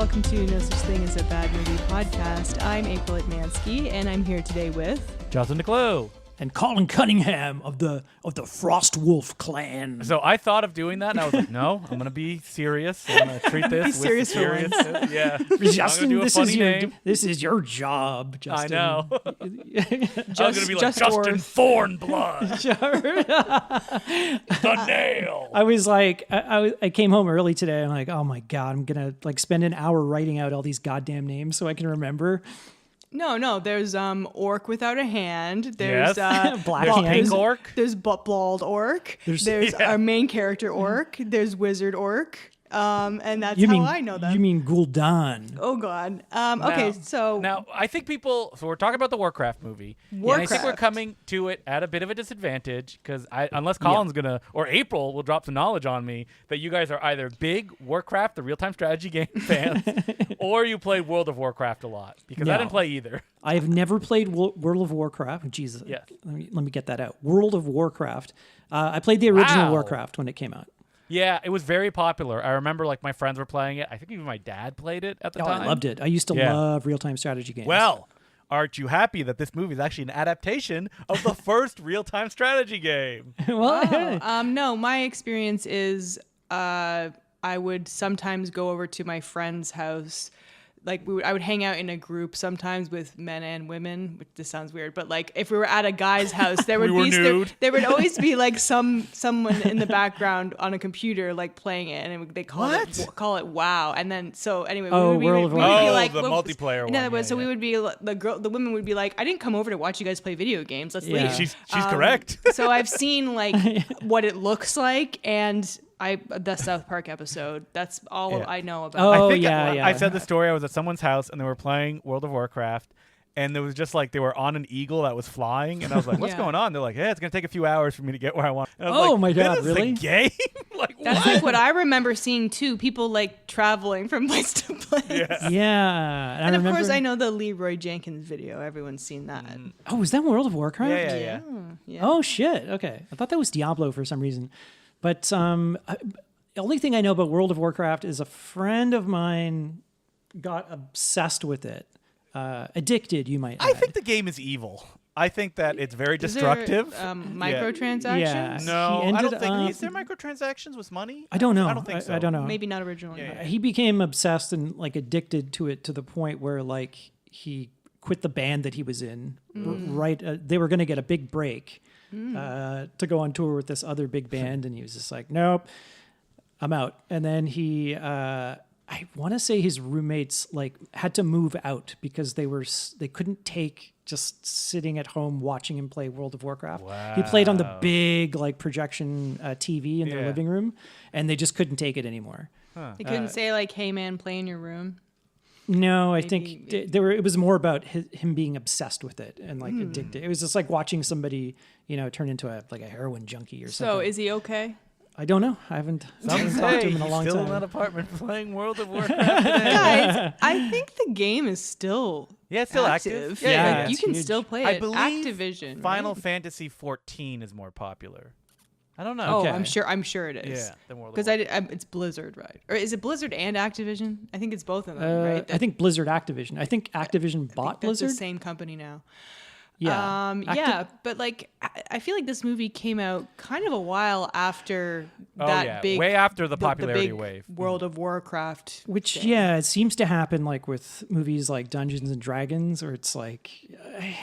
welcome to No Such Thing as a Bad Movie podcast. I'm April Atmansky, and I'm here today with Justin DeClue. And Colin Cunningham of the Frostwolf clan. So I thought of doing that, and I was like, "No, I'm gonna be serious. I'm gonna treat this with serious for once. seriousness." Yeah, Justin, do a funny name. this is your job, Justin. I know. I was gonna be like just Justin Thornblood, the nail. I was like, I came home early today. I'm like, oh my god, I'm gonna like spend an hour writing out all these goddamn names so I can remember. No. There's Orc without a hand. There's Black bald, hand. there's, Orc. There's bald Orc. There's our main character Orc. There's Wizard Orc. And that's how I know them. You mean Gul'dan? Oh God. Okay, so now I think people. So we're talking about the Warcraft movie. And I think we're coming to it at a bit of a disadvantage because unless Colin's gonna or April will drop some knowledge on me that you guys are either big Warcraft, the real-time strategy game fans, or you play World of Warcraft a lot because I didn't play either. I have never played World of Warcraft. Jesus. Yeah. Let me get that out. World of Warcraft. I played the original Warcraft when it came out. Yeah, it was very popular. I remember like my friends were playing it. I think even my dad played it at the time. I loved it. I used to love real-time strategy games. Well, aren't you happy that this movie is actually an adaptation of the first real-time strategy game? no, my experience is I would sometimes go over to my friend's house. Like I would hang out in a group sometimes with men and women, which this sounds weird, but like if we were at a guy's house, there would there would always be like someone in the background on a computer like playing it, and they call it WoW. And then so anyway, we would be like the multiplayer one. In other words, we would be the women would be like, I didn't come over to watch you guys play video games. Let's leave. She's correct. So I've seen like what it looks like and. The South Park episode. That's all I know about. Oh, I said the story. I was at someone's house and they were playing World of Warcraft, and there was just like they were on an eagle that was flying, and I was like, "What's going on?" They're like, "Yeah, it's gonna take a few hours for me to get where I want." And I was like, my god, really? This is a game? Like that's like what I remember seeing too. People like traveling from place to place. Yeah. And of course, I know the Leroy Jenkins video. Everyone's seen that. Oh, is that World of Warcraft? Yeah. Oh shit. Okay, I thought that was Diablo for some reason. But the only thing I know about World of Warcraft is a friend of mine got obsessed with it. Addicted, you might add. I think the game is evil. I think that it's very destructive. Microtransactions? Yeah. No, I don't think. Is there microtransactions with money? I don't know. I don't think so. I don't know. Maybe not originally. Yeah. He became obsessed and like addicted to it to the point where like he quit the band that he was in. Right, they were going to get a big break. To go on tour with this other big band, and he was just like, nope, I'm out. And then he, I want to say his roommates like had to move out because they couldn't take just sitting at home watching him play World of Warcraft. Wow. He played on the big like projection TV in their living room, and they just couldn't take it anymore. They couldn't say like, "Hey man, play in your room." No, I think it was more about him being obsessed with it and like addicted. It was just like watching somebody, turn into a heroin junkie or something. So is he okay? I don't know. I haven't talked to him in a long time. Still in that apartment playing World of Warcraft. Guys, I think the game is still it's still active. Yeah, you can still play it. I believe Activision. Final Fantasy 14 is more popular. I don't know. Oh, Okay. I'm sure it is. Yeah, because it's Blizzard, right? Or is it Blizzard and Activision? I think it's both of them, right? I think Blizzard Activision. I think Activision bought Blizzard. It's the same company now. Yeah. But like I feel like this movie came out kind of a while after big, way after the popularity big wave. World of Warcraft. Which thing. it seems to happen like with movies like Dungeons and Dragons, or it's like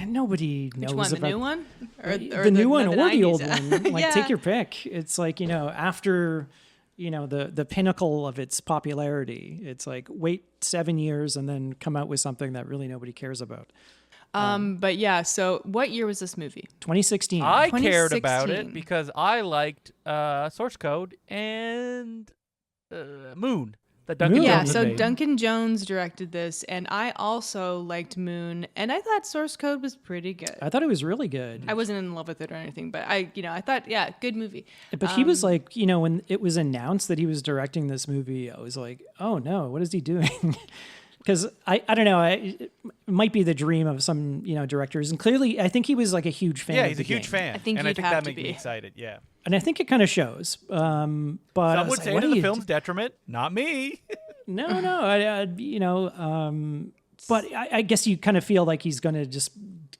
nobody knows Which one, about the new one, or the new one or the old 90s? one. Like take your pick. It's like after the pinnacle of its popularity, it's like wait 7 years and then come out with something that really nobody cares about. But yeah, so what year was this movie? 2016. I cared about it because I liked Source Code and Moon. That Duncan Jones so made. Duncan Jones directed this, and I also liked Moon, and I thought Source Code was pretty good. I thought it was really good. I wasn't in love with it or anything, but I thought, good movie. But he was like, when it was announced that he was directing this movie, I was like, oh no, what is he doing? Because I don't know, it might be the dream of some directors, and clearly I think he was like a huge fan. Yeah, he's a huge fan. I think that made me excited. Yeah, and I think it kind of shows. But some would say to the film's detriment, not me. But I guess you kind of feel like he's going to just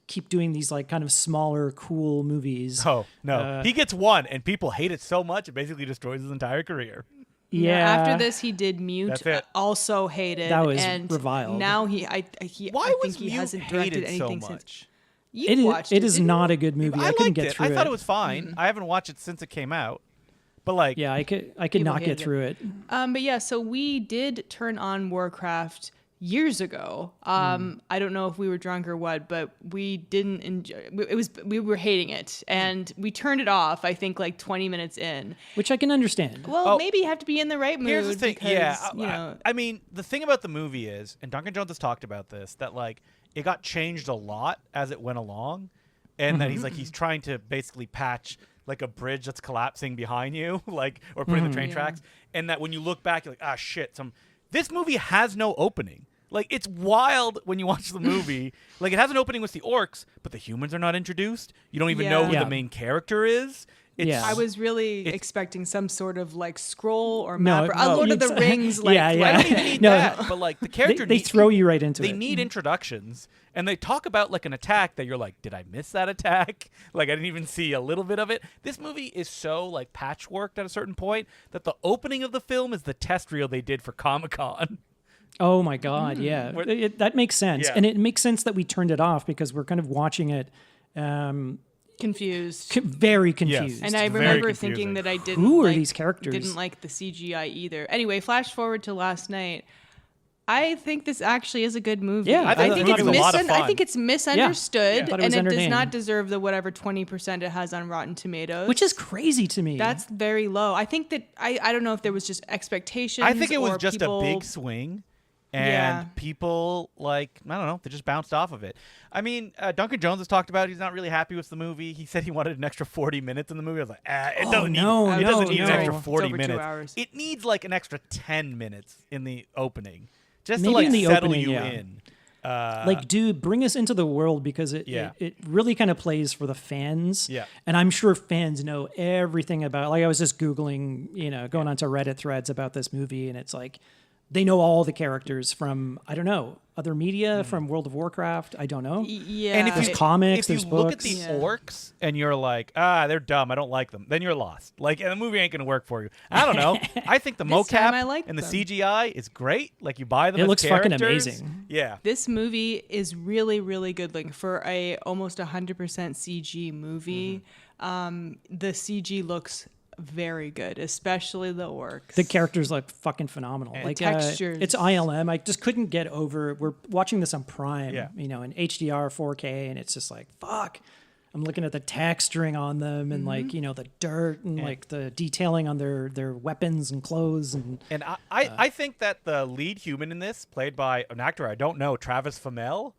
keep doing these like kind of smaller, cool movies. Oh, no. He gets one, and people hate it so much, it basically destroys his entire career. Yeah. After this, he did Mute. That's it. Also hated. That was and reviled. Now I think he hasn't directed anything since. It is not a good movie. I couldn't get through it. I thought it was fine. I haven't watched it since it came out. But like, yeah, I could not get through it. But yeah, so we did turn on Warcraft years ago. I don't know if we were drunk or what, but we didn't enjoy we were hating it, and we turned it off, I think like 20 minutes in. Which I can understand. Well, maybe you have to be in the right mood. Here's the thing. Because, I mean, the thing about the movie is, and Duncan Jones has talked about this, that like it got changed a lot as it went along, and that he's trying to basically patch like a bridge that's collapsing behind you, like, or putting the train tracks, and that when you look back, you're like, ah, shit. This movie has no opening. Like, it's wild when you watch the movie. Like, it has an opening with the orcs, but the humans are not introduced. You don't even know who the main character is. I was really expecting some sort of like scroll or map or a Lord of the Rings. Like, I don't even need that. But like the character, they throw you right into it. They need introductions, and they talk about like an attack that you're like, did I miss that attack? Like I didn't even see a little bit of it. This movie is so like patchworked at a certain point that the opening of the film is the test reel they did for Comic-Con. Oh my God, yeah, that makes sense, and it makes sense that we turned it off because we're kind of watching it. Confused. Very confused. And I remember thinking that I didn't Who are these characters? Didn't like the CGI either. Anyway, flash forward to last night. I think this actually is a good movie. Yeah, I think it's a lot of fun. I think it's misunderstood, and it does not deserve the whatever 20% it has on Rotten Tomatoes. Which is crazy to me. That's very low. I think that I don't know if there was just expectations. I think it was or just people... a big swing. And people, like, I don't know, they just bounced off of it. I mean, Duncan Jones has talked about he's not really happy with the movie. He said he wanted an extra 40 minutes in the movie. I was like, it doesn't need an extra 40 minutes. 2 hours. It needs, like, an extra 10 minutes in the opening. Just maybe to, like, settle opening, you in. Like, dude, bring us into the world because it really kind of plays for the fans. Yeah. And I'm sure fans know everything about, like, I was just Googling, going onto Reddit threads about this movie, and it's like, they know all the characters from, I don't know, other media, from World of Warcraft. I don't know. Yeah. And if there's comics, there's books. If you look at the orcs and you're like, they're dumb, I don't like them, then you're lost. Like, and the movie ain't going to work for you. I don't know. I think the mocap and the CGI is great. Like, you buy them as characters. It looks fucking amazing. Yeah. This movie is really, really good. Like, for a almost 100% CG movie, the CG looks very good, especially the orcs. The characters look fucking phenomenal. And like textures. It's ILM. I just couldn't get over. We're watching this on Prime, in HDR 4K, and it's just like fuck. I'm looking at the texturing on them, and like the dirt, and like the detailing on their weapons and clothes, and I think that the lead human in this, played by an actor I don't know, Travis Fimmel.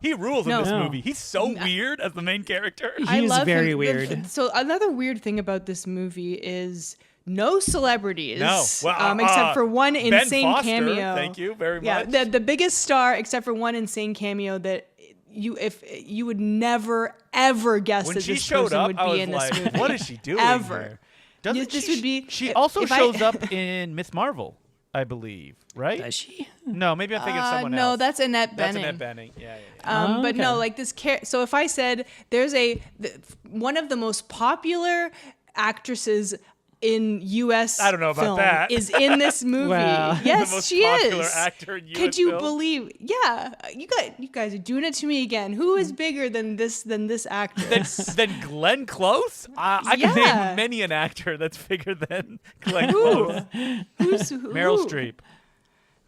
He rules in this movie. He's so weird as the main character. He's very weird. So another weird thing about this movie is no celebrities. No, except for one insane Ben Foster, cameo. Thank you very much. Yeah, the biggest star, except for one insane cameo that you would never ever guess when that she this showed person up, would I be was in like, this movie. what is she doing ever? Here? She also shows up in Miss Marvel, I believe, right? Does she? No, maybe I'm thinking of someone else. No, that's Annette Bening. That's Annette Bening. Yeah. But no, like this. So if I said there's one of the most popular actresses in U.S. I don't know about film that. is in this movie. Wow. Yes, the most she popular is. actor in U.S. Could you film? believe? Yeah, you guys are doing it to me again. Who is bigger than this actress? Than Glenn Close? I can name many an actor that's bigger than Glenn Close. Who? Meryl Streep.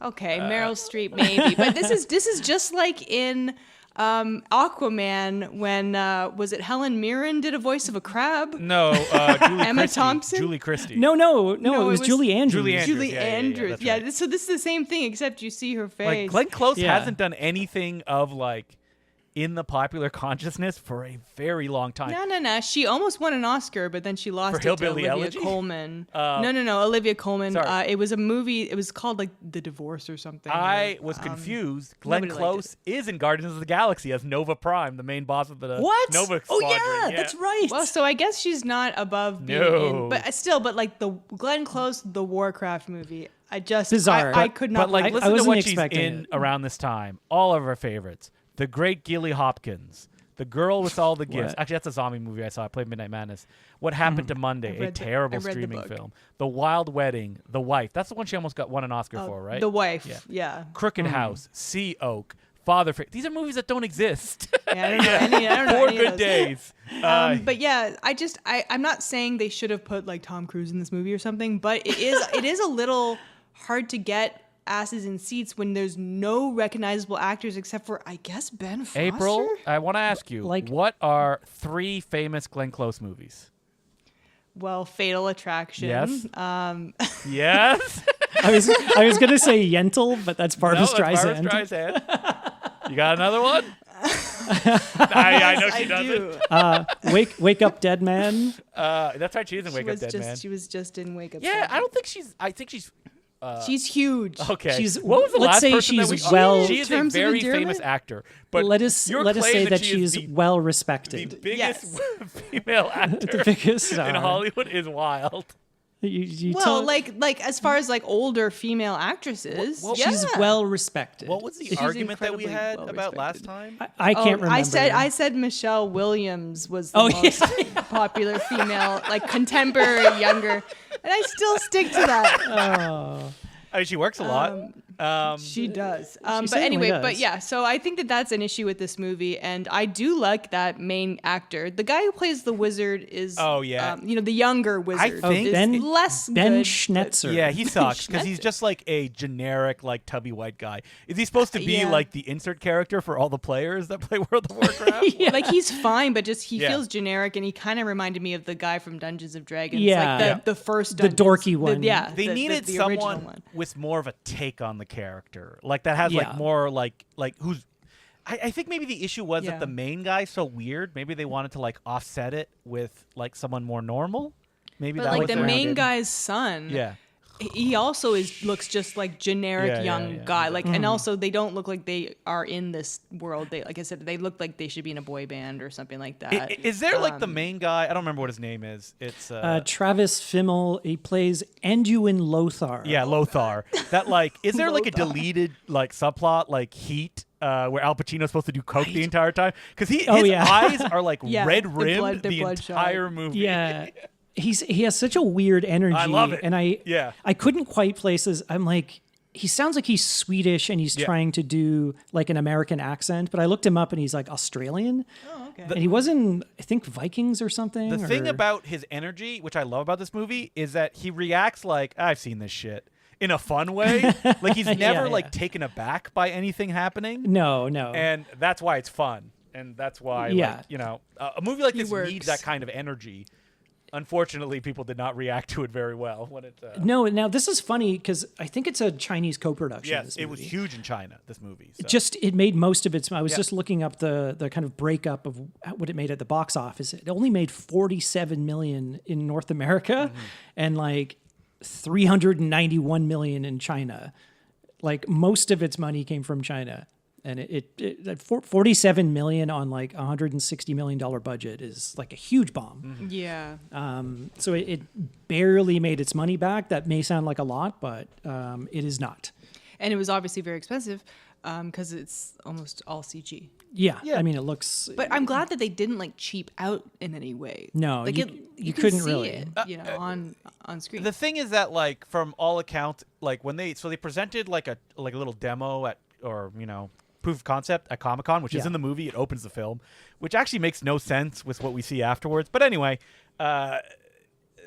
Okay, Meryl Streep maybe, but this is just like in Aquaman when was it Helen Mirren did a voice of a crab? No, Julie Emma Christie. Thompson? Julie Christie. No, it was Julie Andrews. Julie Andrews. Yeah, right. So this is the same thing except you see her face. Like Glenn Close hasn't done anything of like in the popular consciousness for a very long time. No. She almost won an Oscar, but then she lost it to Olivia Colman. No, Olivia Colman. It was a movie. It was called like The Divorce or something. I was confused. Glenn Close is in Guardians of the Galaxy as Nova Prime, the main boss of the Nova Squadron. Oh yeah, that's right. Well, so I guess she's not above being in, but like the Glenn Close, the Warcraft movie. bizarre. I could not. But like, I listen to wasn't what she's expecting in it. around this time. All of our favorites: The Great Gilly Hopkins, The Girl with All the Gifts. What? Actually, that's a zombie movie I saw. I played Midnight Madness. What Happened to Monday? A I terrible read the streaming book. film. The Wild Wedding, The Wife. That's the one she almost won an Oscar for, right? The Wife. Yeah. Yeah. Crooked House, Sea Oak, Father. These are movies that don't exist. Yeah, I don't know any. I don't know Four any of Good those. Days. But yeah, I'm not saying they should have put like Tom Cruise in this movie or something, but it is a little hard to get asses in seats when there's no recognizable actors except for, I guess, Ben Foster. April, I want to ask you, Like- what are 3 famous Glenn Close movies? Well, Fatal Attraction. Yes. Yes. I was gonna say Yentl, but that's Barbra No, that's Streisand. Barbra Streisand. You got another one? I know she doesn't. do. Wake Up Dead Man. That's right. She is in Wake Up Dead Man. She was just in Wake Up. Yeah, Dead I don't think she's. I think she's. She's huge. Okay. She's- what was the let's last say person that she's we? well- She is a Terms of very endearment? famous actor. But Let us your say claim that she she's is well the respected. biggest Yes. female actor The biggest in star. Hollywood is wild. You Well, tell- like as far as like older female actresses, What- yeah. she's well respected. What was the She's argument that we incredibly had well about last respected. time? I can't remember. I said Michelle Williams was the Oh, most popular female, like contemporary, younger, and I still stick to that. Oh. I mean, she works a lot. She does. But certainly anyway, does. but yeah, so I think that that's an issue with this movie, and I do like that main actor. The guy who plays the wizard is, Oh, yeah. the younger wizard. think is Ben- less Ben good. Schnetzer. Yeah, he sucks because he's Schnetzer. just like a generic, like tubby white guy. Is he supposed to be Yeah. like the insert character for all the players that play World of Warcraft? Like he's fine, but just he Yeah. feels generic, and he kind of reminded me of the guy from Dungeons of Dragons. Yeah. like Yeah. the first The Dungeons, dorky one. yeah, They needed the original someone one. with more of a take on the character, like that has Yeah. like more like who's. I think maybe the issue was Yeah. that the main guy's so weird. Maybe they wanted to like offset it with like someone more normal. Maybe But that like was the around main it. guy's son, Yeah. he also looks just like generic Yeah, young yeah. guy. Like, and also they don't look like they are in this world. They, like I said, they look like they should be in a boy band or something like that. Is there like the main guy? I don't remember what his name is. It's Travis Fimmel. He plays Anduin Lothar. yeah, Lothar. That like, is there like a Lothar. deleted like subplot like Heat, where Al Pacino's supposed to do coke the entire time? Because his yeah. eyes are like Yeah, red they're rimmed they're the bloodshot. entire movie. Yeah. He has such a weird energy. I love it. And Yeah. I couldn't quite place this. I'm like, he sounds like he's Swedish and he's Yeah. trying to do like an American accent, but I looked him up and he's like Australian. Oh, okay. And he was in, I think, Vikings or something. The thing or- about his energy, which I love about this movie, is that he reacts like I've seen this shit in a fun way. Like he's never yeah. like taken aback by anything happening, No. and that's why it's fun, and that's why Yeah. like, you know, a movie like He this works. needs that kind of energy. Unfortunately, people did not react to it very well when it. No, now this is funny because I think it's a Chinese co-production. Yes, this it was movie. huge in China. This movie. So. Just it made most of its. I was Yeah. just looking up the kind of breakup of what it made at the box office. It only made 47 million in North America, and like 391 million in China. Like most of its money came from China, and it 47 million on like $160 million budget is like a huge bomb. Yeah. So it barely made its money back. That may sound like a lot, but it is not. And it was obviously very expensive because it's almost all CG. Yeah, Yeah. I mean, it looks. But I'm glad that they didn't like cheap out in any way. No, like you can couldn't see really. it, on screen. The thing is that like from all accounts, like when they presented like a little demo at, or you know, proof of concept at Comic-Con, which is Yeah. in the movie. It opens the film, which actually makes no sense with what we see afterwards. But anyway,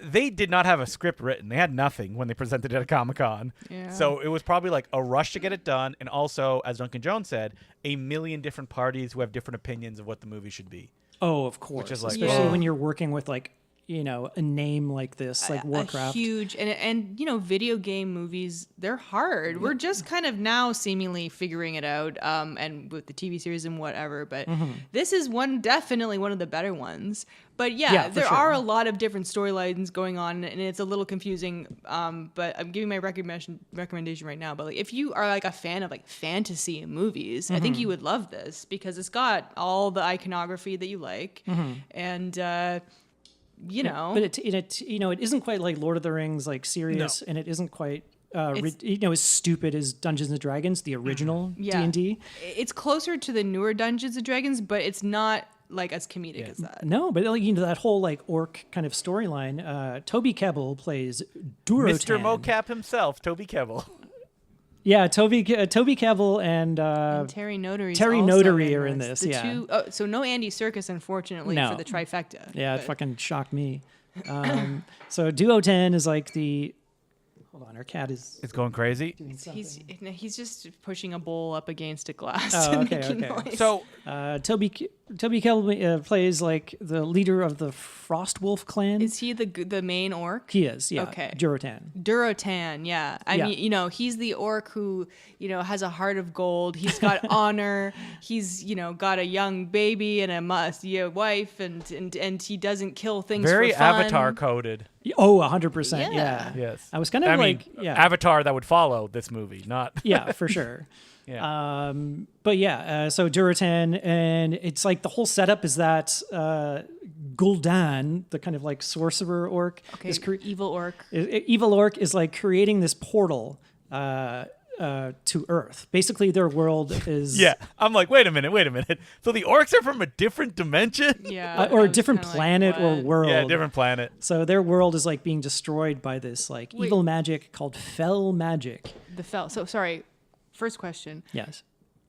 they did not have a script written. They had nothing when they presented it at Comic-Con. Yeah. So it was probably like a rush to get it done, and also, as Duncan Jones said, a million different parties who have different opinions of what the movie should be. Oh, of course. is like, especially oh. when you're working with like a name like this, like Warcraft. A huge and video game movies, they're hard. We're just kind of now seemingly figuring it out, and with the TV series and whatever. But this is definitely one of the better ones. But yeah, for there sure. are a lot of different storylines going on, and it's a little confusing. But I'm giving my recommendation right now. But like, if you are like a fan of like fantasy movies, I think you would love this because it's got all the iconography that you like, and. But it isn't quite like Lord of the Rings, like serious, and it isn't quite as stupid as Dungeons and Dragons, the original D&D. It's closer to the newer Dungeons and Dragons, but it's not like as comedic as that. No, but that whole like orc kind of storyline. Toby Kebbell plays Durotan. Mr. Mocap himself, Toby Kebbell. Yeah, Toby Kebbell and Terry Notary. Terry Notary are in this. So no Andy Serkis, unfortunately, for the trifecta. Yeah, it fucking shocked me. So Durotan is like the. Hold on, our cat is. It's going crazy. Doing something. He's just pushing a bowl up against a glass. Oh, and okay. noise. So Toby Kebbell plays like the leader of the Frostwolf clan. Is he the main orc? He is, yeah. Okay. Durotan, yeah. I mean, he's the orc who, has a heart of gold. He's got honor. He's, got a young baby and a wife, and he doesn't kill things very for fun. Avatar coded. Oh, 100%. Yeah. Yes. I was kind of Avatar that would follow this movie, not. Yeah, for sure. Yeah. So Durotan, and it's like the whole setup is that Gul'dan, the kind of like sorcerer orc, is evil orc. Evil orc is like creating this portal to Earth. Basically, their world is I'm like, wait a minute. So the orcs are from a different dimension, or a different planet or world. Yeah, different planet. So their world is like being destroyed by this like evil magic called fell magic. The fell. So sorry. First question. Yes.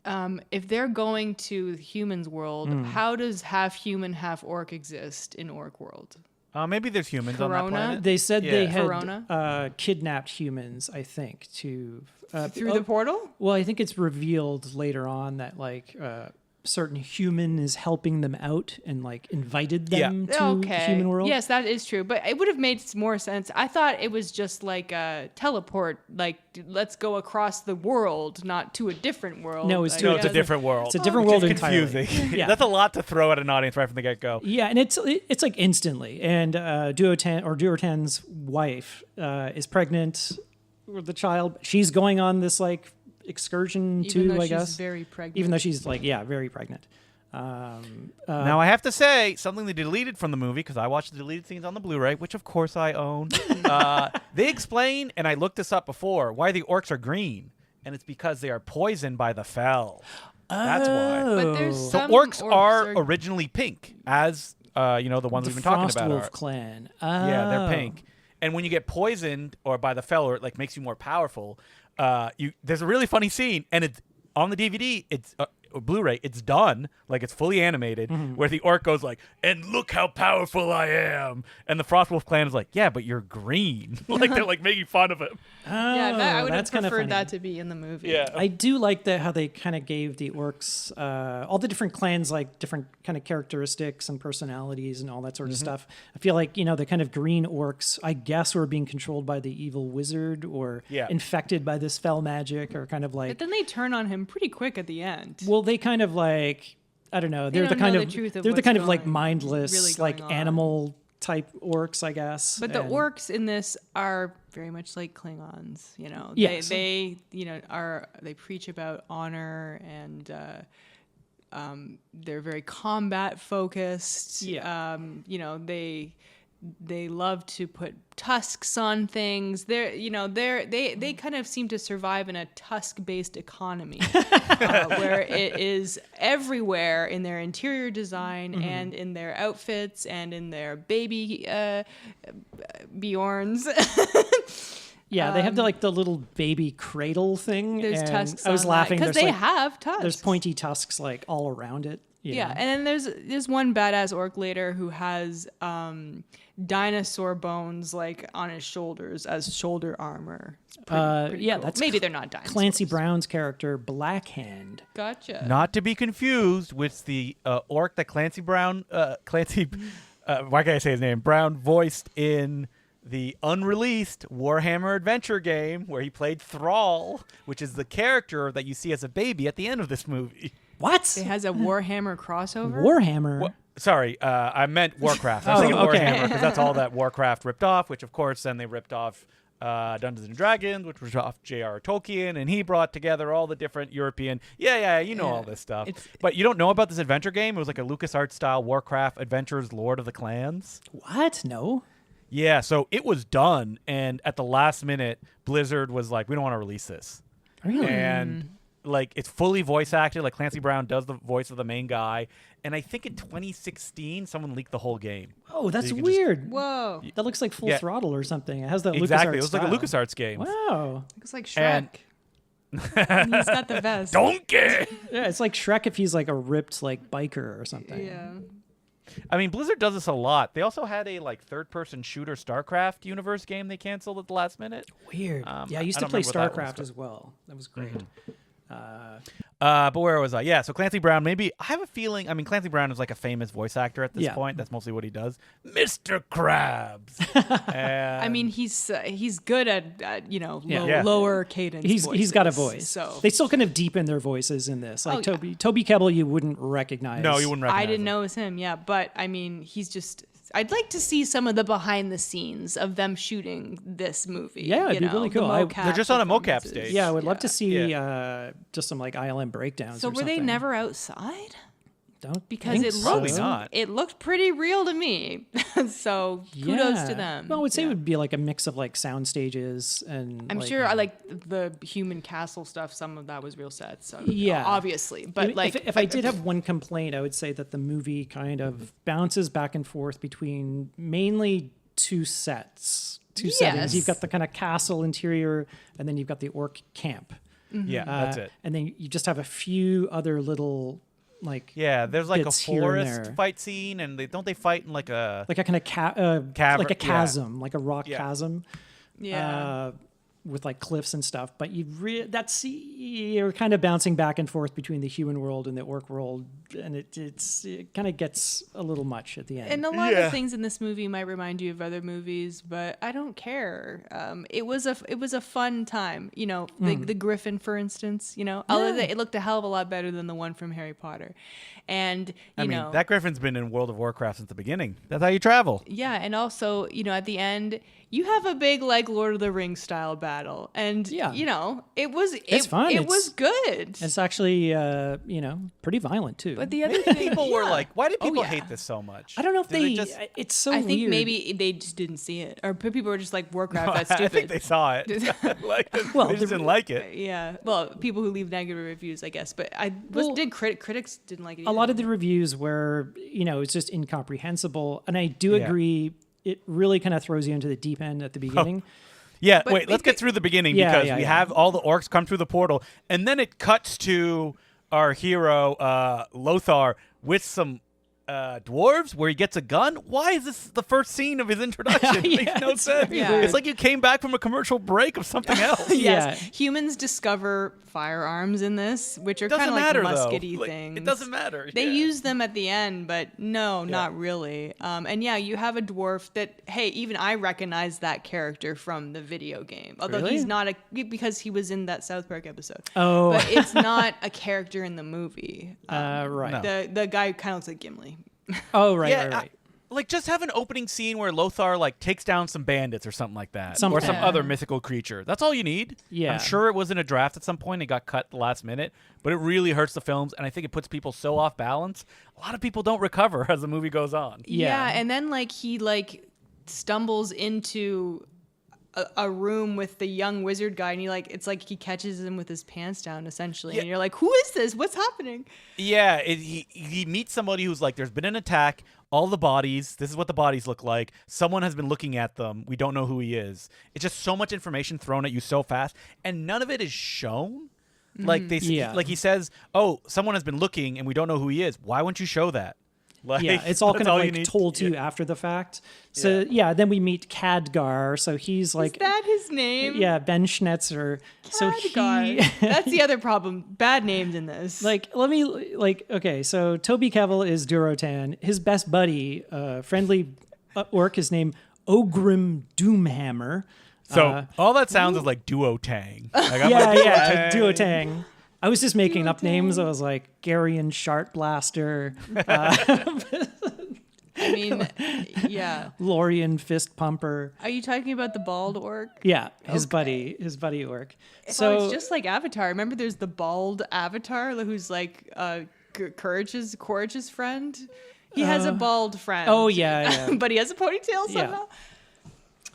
If they're going to humans' world, how does half human, half orc exist in orc world? Maybe there's humans on that planet. They said they had kidnapped humans, I think, to through the portal. Well, I think it's revealed later on that like certain human is helping them out and like invited them to the human world. Yes, that is true. But it would have made more sense. I thought it was just like a teleport, like let's go across the world, not to a different world. No, it's a different world. It's a different world entirely. Confusing. That's a lot to throw at an audience right from the get-go. Yeah, and it's like instantly. And Durotan's wife is pregnant with the child. She's going on this like excursion I guess. She's very pregnant. Even though she's like, very pregnant. Now I have to say something they deleted from the movie because I watched the deleted scenes on the Blu-ray, which of course I own. They explain, and I looked this up before, why the orcs are green, and it's because they are poisoned by the fell. That's why. But there's so orcs are originally pink, as the ones we've been talking about. The Frostwolf clan. Yeah, they're pink. And when you get poisoned or by the fell, or it like makes you more powerful. There's a really funny scene, and it's on the DVD. It's Blu-ray. It's done, like it's fully animated, where the orc goes like, "And look how powerful I am," and the Frostwolf clan is like, "Yeah, but you're green." Like they're like making fun of him. I would have preferred that to be in the movie. Yeah, I do like how they kind of gave the orcs all the different clans like different kind of characteristics and personalities and all that sort of stuff. I feel like the kind of green orcs, I guess, were being controlled by the evil wizard or infected by this fell magic, or kind of like. But then they turn on him pretty quick at the end. Well, they kind of like, I don't know. They're the kind of like mindless, really like animal type orcs, I guess. But the orcs in this are very much like Klingons. Yes. They preach about honor and they're very combat focused. Yeah. They love to put tusks on things. They kind of seem to survive in a tusk-based economy where it is everywhere in their interior design and in their outfits and in their baby Bjorns. Yeah, they have the little baby cradle thing. There's and tusks. I was laughing because they have tusks. There's pointy tusks like all around it. Yeah, and then there's one badass orc later who has dinosaur bones like on his shoulders as shoulder armor. Pretty cool. That's maybe they're not dinosaurs. Clancy Brown's character, Blackhand. Gotcha. Not to be confused with the orc that Clancy Brown, why can't I say his name? Brown voiced in the unreleased Warhammer adventure game where he played Thrall, which is the character that you see as a baby at the end of this movie. What? It has a Warhammer crossover? Warhammer? Sorry, I meant Warcraft. I was thinking Warhammer because that's all that Warcraft ripped off, which of course then they ripped off Dungeons and Dragons, which was off J.R. Tolkien, and he brought together all the different European. All this stuff. But you don't know about this adventure game? It was like a LucasArts style Warcraft Adventures Lord of the Clans. What? No. Yeah, so it was done, and at the last minute, Blizzard was like, "We don't want to release this." Really? And like, it's fully voice acted. Like Clancy Brown does the voice of the main guy, and I think in 2016, someone leaked the whole game. Oh, that's you can weird. Whoa. That looks like Full Yeah. Throttle or something. It has that Exactly, LucasArts it was like a style. LucasArts game. Wow. Looks like Shrek. And- He's got the vest. Donkey. Yeah, it's like Shrek if he's like a ripped like biker or something. Yeah. I mean, Blizzard does this a lot. They also had a like third-person shooter StarCraft universe game they canceled at the last minute. Weird. Yeah, I used I to don't play remember what that was, StarCraft as well. That was great. But where was I? Yeah, so Clancy Brown, maybe, I have a feeling, I mean, Clancy Brown is like a famous voice actor at this Yeah. point. That's mostly what he does. Mr. Krabs. I mean, he's good at Yeah. lower cadence. He's got a voices, voice. So They still kind of deepen their voices in this. Like Oh, yeah. Toby Kebbell, you wouldn't recognize. No, you wouldn't recognize I didn't him. know it was him. Yeah, but I mean, he's just. I'd like to see some of the behind the scenes of them shooting this movie. Yeah, it'd be really cool. They're just on a mocap stage. Yeah, I would love to see Yeah. just some like ILM breakdowns. So or were they something. never outside? Don't Because think it so. Probably not. It looked pretty real to me. So kudos to Yeah. them. Well, I would say Yeah. it would be like a mix of like sound stages and. I'm like, sure I like the human castle stuff. Some of that was real sets. So Yeah. obviously. But if I did have one complaint, I would say that the movie kind of bounces back and forth between mainly two settings. Yes. You've got the kind of castle interior, and then you've got the orc camp. Yeah, that's it. And then you just have a few other little like Yeah, there's like a bits here and forest there. fight scene, and don't they fight in like a... like a kind of Cavern- like a yeah. chasm, like a rock Yeah. chasm. yeah. With like cliffs and stuff, but you're kind of bouncing back and forth between the human world and the orc world, and it kind of gets a little much at the end. And a lot Yeah. of things in this movie might remind you of other movies, but I don't care. It was a fun time. You know, the Griffin, for instance. You know, although it looked a hell of a lot better than the one from Harry Potter, and I mean, know that Griffin's been in World of Warcraft since the beginning. That's how you travel. yeah, and also at the end you have a big like Lord of the Rings style battle, and Yeah. it was It's fun. It was good. It's actually pretty violent too. But the other thing, People were like, why do people yeah. hate this so much? I don't know if Did they. just... It's so I think weird. maybe they just didn't see it, or people were just like Warcraft. That's stupid. I think they saw it. Like, Well, they just the- didn't like it. Yeah, well, people who leave negative reviews, I guess, but critics didn't like it. a lot of the reviews where it's just incomprehensible, and I do Yeah. agree. It really kind of throws you into the deep end at the beginning. Yeah, But wait, let's get through the beginning Yeah, because yeah, we yeah. have all the orcs come through the portal, and then it cuts to our hero, Lothar, with some dwarves where he gets a gun. Why is this the first scene of his introduction? It makes no it's sense. very weird. It's like you came back from a commercial break of something else. Yes, Yeah. humans discover firearms in this, which are It doesn't kind of like matter, muskety though. Like, things. it doesn't matter. They Yeah. use them at the end, but no, not really. And yeah, you have a dwarf that, hey, even I recognize that character from the video game. Although Really? he's not because he was in that South Park episode. Oh. But it's not a character in the movie. Right. No. The guy kind of looks like Gimli. Oh, right, Yeah, right. like just have an opening scene where Lothar like takes down some bandits or something like that, or Something. some Yeah. other mythical creature. That's all you need. Yeah. I'm sure it was in a draft at some point. It got cut the last minute, but it really hurts the films, and I think it puts people so off balance. A lot of people don't recover as the movie goes on. Yeah. And then like he like stumbles into a room with the young wizard guy, and it's like he catches him with his pants down essentially, Yeah. and you're like, who is this? What's happening? Yeah, he meets somebody who's like, there's been an attack. All the bodies. This is what the bodies look like. Someone has been looking at them. We don't know who he is. It's just so much information thrown at you so fast, and none of it is shown. Like Yeah. like he says, "Oh, someone has been looking, and we don't know who he is." Why wouldn't you show that? Like, Yeah, it's all that's kind of you like need. told to you after the fact. So then we meet Khadgar. So he's like, Is that his name? yeah, Ben Schnetzer. So Khadgar. he, That's the other problem. Bad names in this. okay, so Toby Kebbell is Durotan. His best buddy, friendly orc, is named Ogrim Doomhammer. So all that sounds is like duotang. Like, I'm Yeah, like, yeah, Duotang. I was just making up names. I was like Garian Shart Blaster, I mean, yeah. Lorian Fist Pumper. Are you talking about the bald orc? Yeah, his buddy orc. So it's just like Avatar. Remember, there's the bald Avatar who's like Courage's friend. He has a bald friend. oh, yeah. But he has a ponytail Yeah. somehow.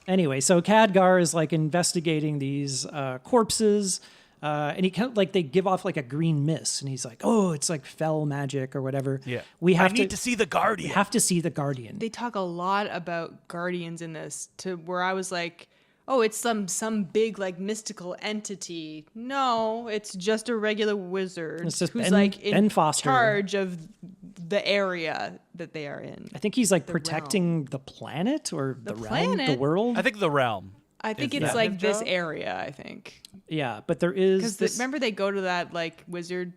Anyway, so Khadgar is like investigating these corpses, and he kind of like they give off like a green mist, and he's like, "Oh, it's like fell magic or whatever." Yeah. we have I need to see the Guardian. We have to see the Guardian. They talk a lot about guardians in this, to where I was like, oh, it's some big like mystical entity. No, it's just a regular wizard It's just who's Ben- like in Ben Foster. charge of the area that they are in. I think he's like the protecting the planet or the realm, the planet? world. I think the realm. I think Is it's that like his this job? area, I think. Yeah, but there is Because this. remember they go to that like wizard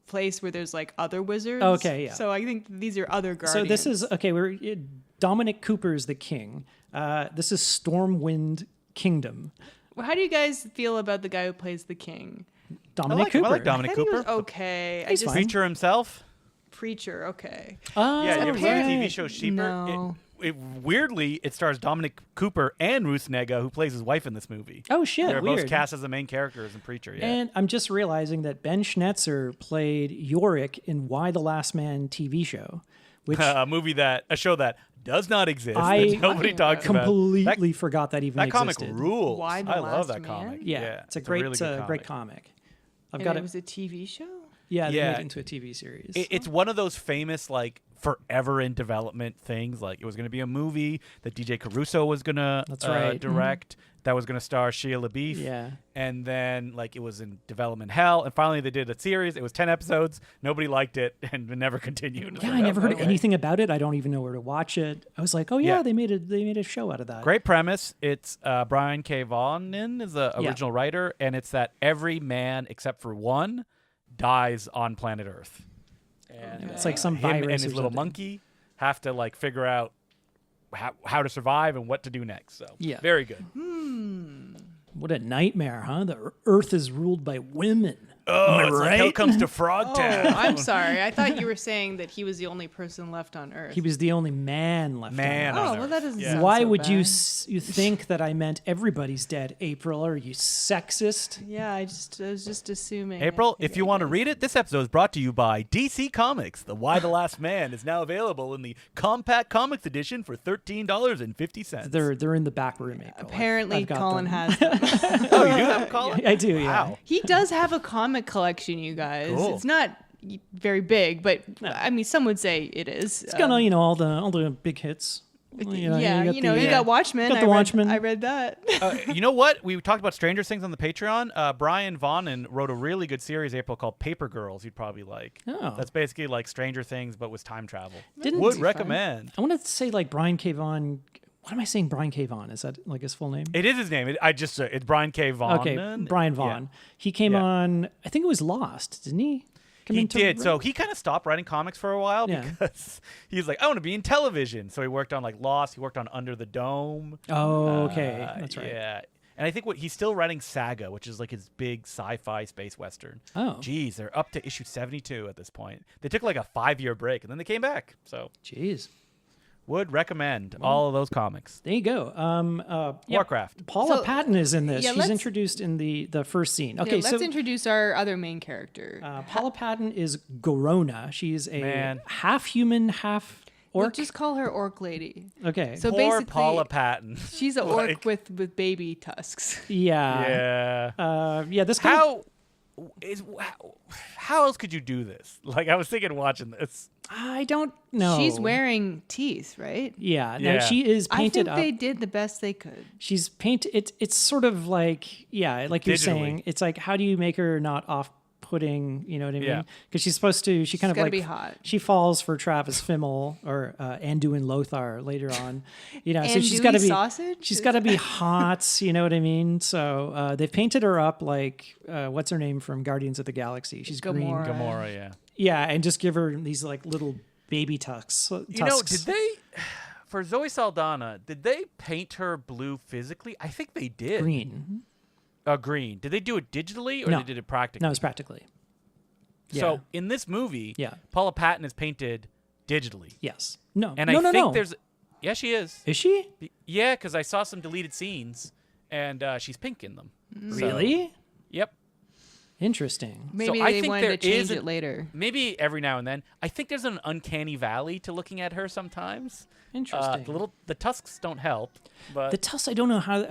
place where there's like other wizards? Okay, yeah. So I think these are other guardians. So this is okay. Dominic Cooper is the king. This is Stormwind Kingdom. Well, how do you guys feel about the guy who plays the king? Dominic him. Cooper. I like I Dominic thought he was Cooper. okay. He's fine. Preacher himself. Preacher, okay. Oh, Yeah, you ever seen the TV right. show Sheeper? No. Weirdly, it stars Dominic Cooper and Ruth Negga, who plays his wife in this movie. Oh shit! They're Weird. both cast as the main characters in Preacher. Yeah. And I'm just realizing that Ben Schnetzer played Yorick in Why the Last Man TV show, which a show that does not exist. I that nobody talks about. completely forgot that even That comic existed. rules. Why the I love Last that Man? comic. Yeah, it's a really great, good great comic. I've And got it it. was a TV show? Yeah, they Yeah. made it into a TV series. It's one of those famous, like, forever in development things. Like, it was going to be a movie that DJ Caruso was going to That's right. direct. That was going to star Shia LaBeouf. Yeah. And then, like, it was in development hell. And finally, they did a series. It was 10 episodes. Nobody liked it and it never continued. It's Yeah, like, I never heard okay. anything about it. I don't even know where to watch it. I was like, oh yeah, Yeah. they made a show out of that. Great premise. It's Brian K. Vaughan is the Yeah. original writer. And it's that every man except for one dies on planet Earth. And It's like some him virus and his or little something. monkey have to like figure out how to survive and what to do next. So Yeah. very good. What a nightmare, huh? The Earth is ruled by women. Oh, Am I it's like Hell right? Comes to Frogtown. Oh, I'm sorry. I thought you were saying that he was the only person left on Earth. He was the only man left. Man on Earth. on Oh, Earth. well, that doesn't Yeah. sound Why so would you bad. you think that I meant everybody's dead, April? Are you sexist? Yeah, I was just assuming. April, I if you want to read it, this episode is brought to you by DC Comics. The Why the Last Man is now available in the Compact Comics edition for $13.50. They're in the back room, April. Apparently, I've got Colin them. has them. Oh, you do have a Colin? I do, yeah. Wow. He does have a comic collection, you guys. Cool. It's not very big, but I mean, some would say it is. It's got all the big hits. You got Watchmen. got the Watchmen. I read that. You know what? We talked about Stranger Things on the Patreon. Brian Vaughn wrote a really good series, April, called Paper Girls. You'd probably like. Oh. That's basically like Stranger Things, but with time travel. Didn't- Would Be recommend. I want to say like Brian K. Vaughan. What am I saying? Brian K. Vaughan? Is that like his full name? It is his name. It's Brian K. Vaughn. Okay, Brian Vaughn. Yeah. He came Yeah. on. I think it was Lost, didn't he? Come He into- did. So he kind of stopped writing comics for a while Yeah. because he was like, I want to be in television. So he worked on like Lost. He worked on Under the Dome. Oh, okay, that's right. Yeah. And I think he's still writing Saga, which is like his big sci-fi space western. Oh. Geez, they're up to issue 72 at this point. They took like a 5-year break and then they came back. So Jeez. would recommend all of those comics. There you go. Warcraft. Paula So, Patton is in this. yeah, She's let's- introduced in the first scene. Okay, Okay, let's so introduce our other main character. Paula Patton is Gorona. She's a Man. half human, half We'll orc. just call her Orc Lady. Okay. So Poor basically, Paula Patton. she's an orc Like- with baby tusks. yeah. Yeah. This kind of, How else could you do this? Like I was thinking watching this. I don't know. She's wearing teeth, right? Yeah. No, Yeah. she is I painted think up. they did the best they could. She's painted. It's sort of like like you're Digitally. saying. It's like how do you make her not off-putting? You know what I mean? Yeah. Because she's supposed to. She kind of gotta like be hot. She falls for Travis Fimmel or Anduin Lothar later on. So she's Andouille got to be sausage? She's got to be hot. You know what I mean? So they've painted her up like what's her name from Guardians of the Galaxy? She's green. Gamora. Gamora, yeah. Yeah, and just give her these like little baby tusks. You know, did they for Zoe Saldana, did they paint her blue physically? I think they did. green? Green. Did they do it digitally or No. they did it practically? No, it's practically. Yeah. So in this movie, Yeah. Paula Patton is painted digitally. Yes. No. And no, I no, think no. there's yeah, she is. Is she Yeah, because I saw some deleted scenes and she's pink in them. So- really? Yep. Interesting. Maybe So I they think wanted there to change is it later. Maybe every now and then. I think there's an uncanny valley to looking at her sometimes. Interesting. The tusks don't help, but The tusks, I don't know how.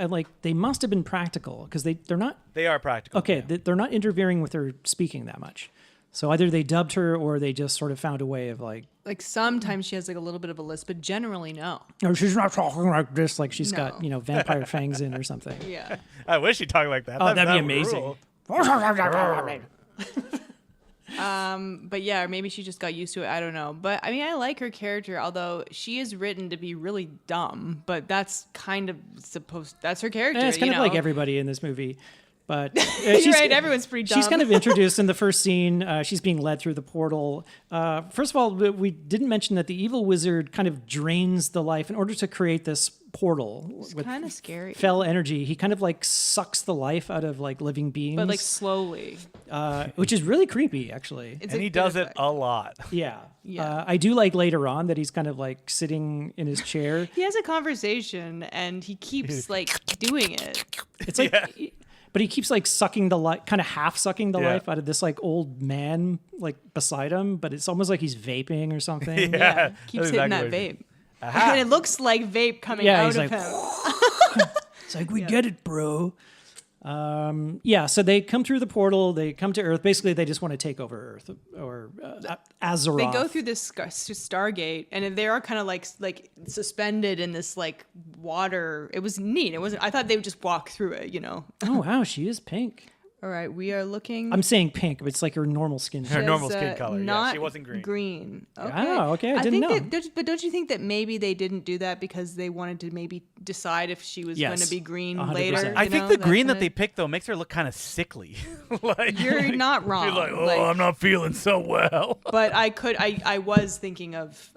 They must have been practical because they're not. they are practical. Okay, yeah. they're not interfering with her speaking that much. So either they dubbed her or they just sort of found a way of like. Like sometimes she has like a little bit of a lisp, but generally no. Or she's not talking like this, like she's got No. vampire fangs in or something. Yeah. I wish she'd talk like that. Oh, that'd be would amazing. rule. But yeah, or maybe she just got used to it. I don't know. But I mean, I like her character, although she is written to be really dumb. But that's kind of that's her character. It's kind you of like know? everybody in this movie. But You're right. Everyone's pretty dumb. She's kind of introduced in the first scene. She's being led through the portal. First of all, we didn't mention that the evil wizard kind of drains the life in order to create this portal. It's with kind of scary. fell energy. He kind of like sucks the life out of like living beings, But like slowly. which is really creepy, actually. It's And a he good does it effect. a lot. Yeah. Yeah. I do like later on that he's kind of like sitting in his chair. He has a conversation and he keeps like doing it. It's like, but he keeps like sucking the life, kind of half sucking the Yeah. life out of this like old man like beside him. But it's almost like he's vaping or something. Yeah. Yeah. that's Keeps hitting exactly that what it is. vape. Aha. And it looks like vape coming Yeah, out he's of like, him. It's like, we get it, bro. So they come through the portal. They come to Earth. Basically, they just want to take over Earth or Azeroth. They go through this Stargate, and they are kind of like suspended in this like water. It was neat. It wasn't. I thought they would just walk through it. Oh, wow. She is pink. All right, we are looking. I'm saying pink, but it's like her normal skin Her tone. normal skin color, yeah, Not she wasn't green. Green. Okay. Oh, okay, I didn't think know. But don't you think that maybe they didn't do that because they wanted to maybe decide if she was going Yes, to be green 100%. later? I you think know, the green kinda- that they picked though makes her look kind of sickly. Like You're not wrong. she's like, oh, I'm not feeling so well. But I was thinking of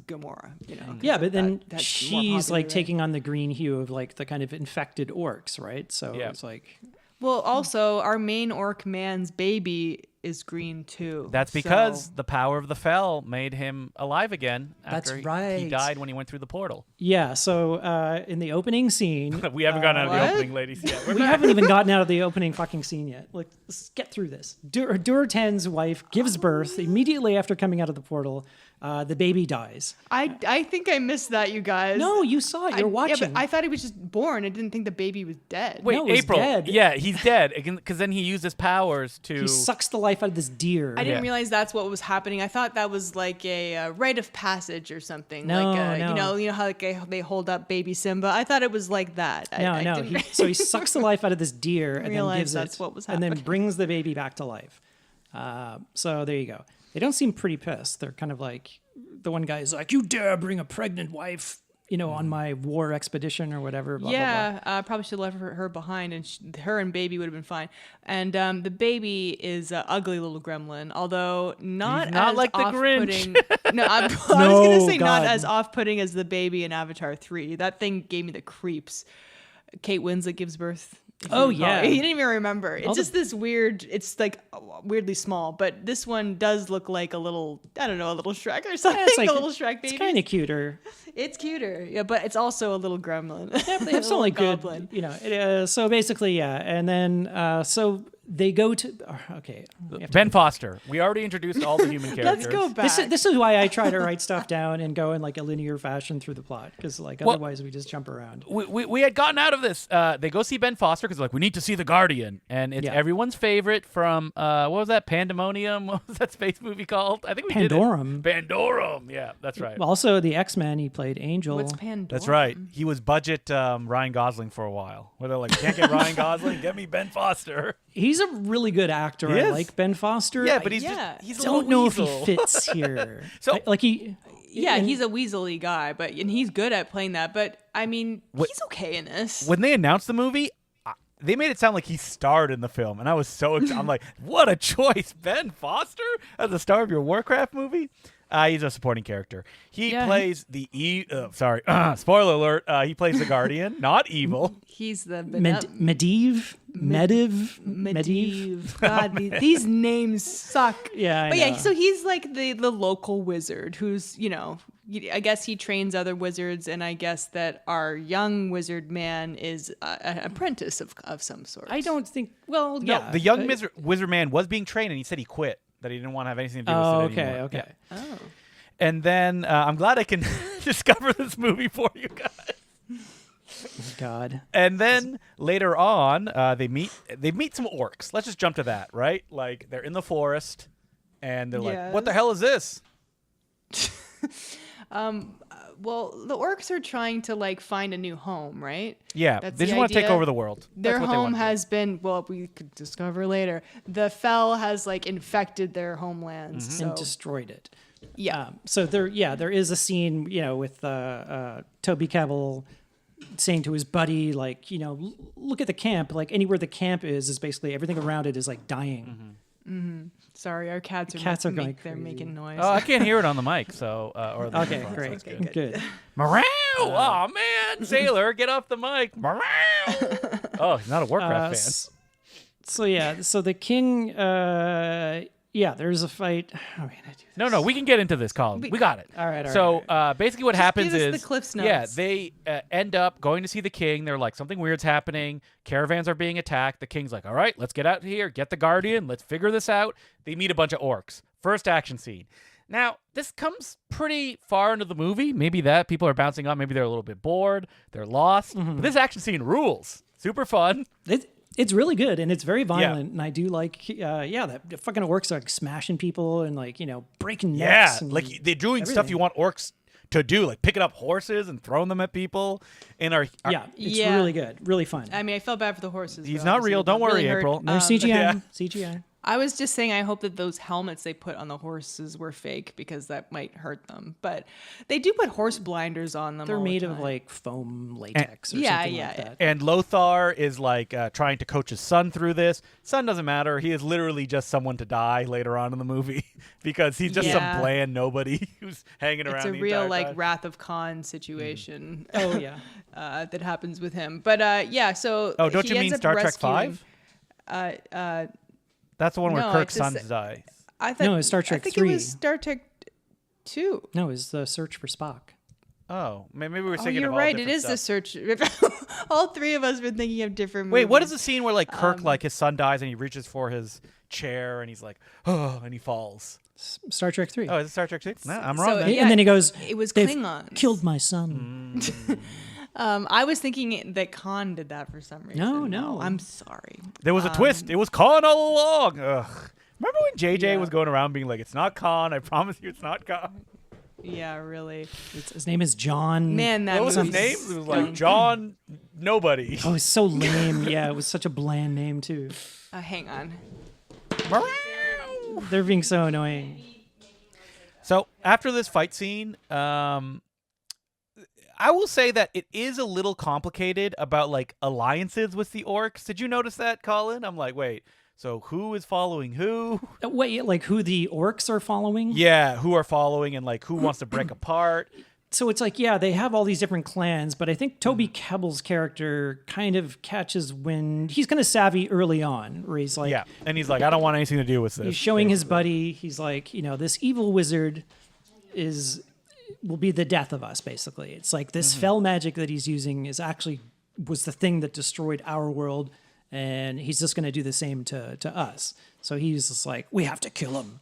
Gamora. You know. Yeah, but then that's more she's popular, like right? taking on the green hue of like the kind of infected orcs, right? So Yeah. it's like, Well, also our main orc man's baby is green too. That's so- because the power of the Fel made him alive again That's after he right. died when he went through the portal. yeah. So in the opening scene, We haven't gotten out of the What? opening, ladies, yet. We're we back. haven't even gotten out of the opening fucking scene yet. Like, let's get through this. Durotan's wife gives birth immediately after coming out of the portal. The baby dies. I think I missed that, you guys. No, you saw it. You're watching. Yeah, but I thought he was just born. I didn't think the baby was dead. Wait, No, he's April. dead. Yeah, he's dead because then he used his powers to. He sucks the life out of this deer. I didn't Yeah. realize that's what was happening. I thought that was like a rite of passage or something. No, like no. you know how like they hold up baby Simba. I thought it was like that. I No. didn't So he sucks the life out of this deer and then realize gives that's it, what was and then happening. brings the baby back to life. So there you go. They don't seem pretty pissed. They're kind of like, the one guy is like, "You dare bring a pregnant wife, on my war expedition or whatever." Blah, blah, blah. yeah, probably should have left her behind, and her and baby would have been fine. And the baby is an ugly little gremlin, although not He's not as like the off-putting. Grinch. No, I was No, gonna say not God. as off-putting as the baby in Avatar 3. That thing gave me the creeps. Kate Winslet gives birth. if you Oh, recall. yeah. He didn't even remember. It's All the- just this weird. It's like weirdly small, but this one does look like a little. I don't know, a little Shrek or something. Yeah, it's like a little Shrek baby. It's kind of cuter. It's cuter, yeah, but it's also a little gremlin. Yeah, but they have A some like little good, goblin. so basically, yeah, and then so they go to. Okay, we have to- Ben Foster. We already introduced all the human characters. Let's go back. This is why I try to write stuff down and go in like a linear fashion through the plot, because like Well- otherwise we just jump around. We had gotten out of this. They go see Ben Foster because like we need to see the Guardian, and it's Yeah. everyone's favorite from what was that Pandemonium? What was that space movie called? I think we Pandorum. did it. Pandorum. Yeah, that's right. Also, the X-Men, he played Angel. What's Pandora? That's right. He was budget Ryan Gosling for a while. Where they're like, can't get Ryan Gosling, get me Ben Foster. He's a really good actor. He I is. like Ben Foster. Yeah, but he's Yeah. just he's a don't little know weasel. if he fits here. So- like he. Yeah, and- he's a weaselly guy, and he's good at playing that. But I mean, he's okay in this. When they announced the movie, they made it sound like he starred in the film, and I was so excited. I'm like, what a choice, Ben Foster as the star of your Warcraft movie. He's a supporting character. He Yeah, plays the spoiler alert. He plays the Guardian, not evil. He's the Medivh. God, these names suck. Yeah, I but know. yeah, so he's like the local wizard who's I guess he trains other wizards, and I guess that our young wizard man is an apprentice of some sort. I don't think. Well, No, yeah. the young wizard man was being trained, and he said he quit. That he didn't want to have anything to do with it anymore. Okay. Yeah. Oh. And then I'm glad I can discover this movie for you guys. God. And then later on, they meet some orcs. Let's just jump to that, right? Like they're in the forest, and they're like, "What the hell is this?" Well, the orcs are trying to like find a new home, right? Yeah, That's they just the want to take idea. over the world. Their That's what they home want to do. has been, well, we could discover later. The Fel has like infected their homelands. Mm-hmm. So, And destroyed it. yeah. So there is a scene, with Toby Kebbell saying to his buddy, like, look at the camp. Like anywhere the camp is basically everything around it is like dying. Sorry, our cats are Cats are going they're crazy. making noise. Oh, I can't hear it on the mic, so or the Okay, microphone, so great, that's good. good. Meow! Oh man, sailor, get off the mic! Meow! Oh, he's not a Warcraft fan. So the king, there's a fight. Oh, man, I do this. No, we can get into this, Colin. We got it. All right. So basically, what happens give us is, the Cliff's yeah, notes. they end up going to see the king. They're like, something weird's happening. Caravans are being attacked. The king's like, all right, let's get out of here. Get the guardian. Let's figure this out. They meet a bunch of orcs. First action scene. Now, this comes pretty far into the movie. Maybe that people are bouncing on. Maybe they're a little bit bored. They're lost. But this action scene rules. Super fun. It's really good and it's very violent, and I do like, that fucking orcs are like smashing people and like breaking Yeah, necks. And like they're doing stuff everything. you want orcs to do, like picking up horses and throwing them at people. And it's it's really good, really fun. I mean, I felt bad for the horses. He's but not obviously real. that Don't worry, really hurt. April. No CGI, yeah. CGI. I was just saying, I hope that those helmets they put on the horses were fake because that might hurt them. But they do put horse blinders on them. They're all the made of time. like foam latex or Yeah, something yeah, like yeah. that. And Lothar is like trying to coach his son through this. Son doesn't matter. He is literally just someone to die later on in the movie because he's just Yeah. some bland nobody who's hanging around. It's a the real entire like time. Wrath of Khan situation. Oh yeah. That happens with him. But so Oh, don't he you ends mean up Star Trek rescuing- 5? That's the one where no, Kirk's it's a son se- dies. I thought No, it's Star Trek I think 3. it was Star Trek 2. No, it's the search for Spock. Oh, maybe we're Oh, thinking you're of all right. It different is the stuff. search. All three of us have been thinking of different Wait, movies. what is the scene where like Kirk, like his son dies and he reaches for his chair and he's like, oh, and he falls? Star Trek 3. Oh, is it Star Trek 6? No, I'm So, wrong. Then. yeah, And then he goes, It was "They've Klingons. killed my son." I was thinking that Khan did that for some reason. No. I'm sorry. There was a twist. It was Khan all along. Ugh. Remember when JJ Yeah. was going around being like, it's not Khan. I promise you it's not Khan. Yeah, really. His name is John. Man, that What was his movie's name? It was like dumb. John Nobody. Oh, it's so lame. Yeah, it was such a bland name too. Hang on. They're being so annoying. So after this fight scene, I will say that it is a little complicated about like alliances with the orcs. Did you notice that, Colin? I'm like, wait, so who is following who? Wait, like who the orcs are following? Yeah, who are following and like who wants to break apart? So it's like, yeah, they have all these different clans, but I think Toby Kebbell's character kind of catches when he's kind of savvy early on, where he's like, Yeah, and he's like, I don't want anything to do with this. he's showing his buddy, he's like, this evil wizard will be the death of us, basically. It's like this fell magic that he's using was the thing that destroyed our world, and he's just going to do the same to us. So he's just like, we have to kill him.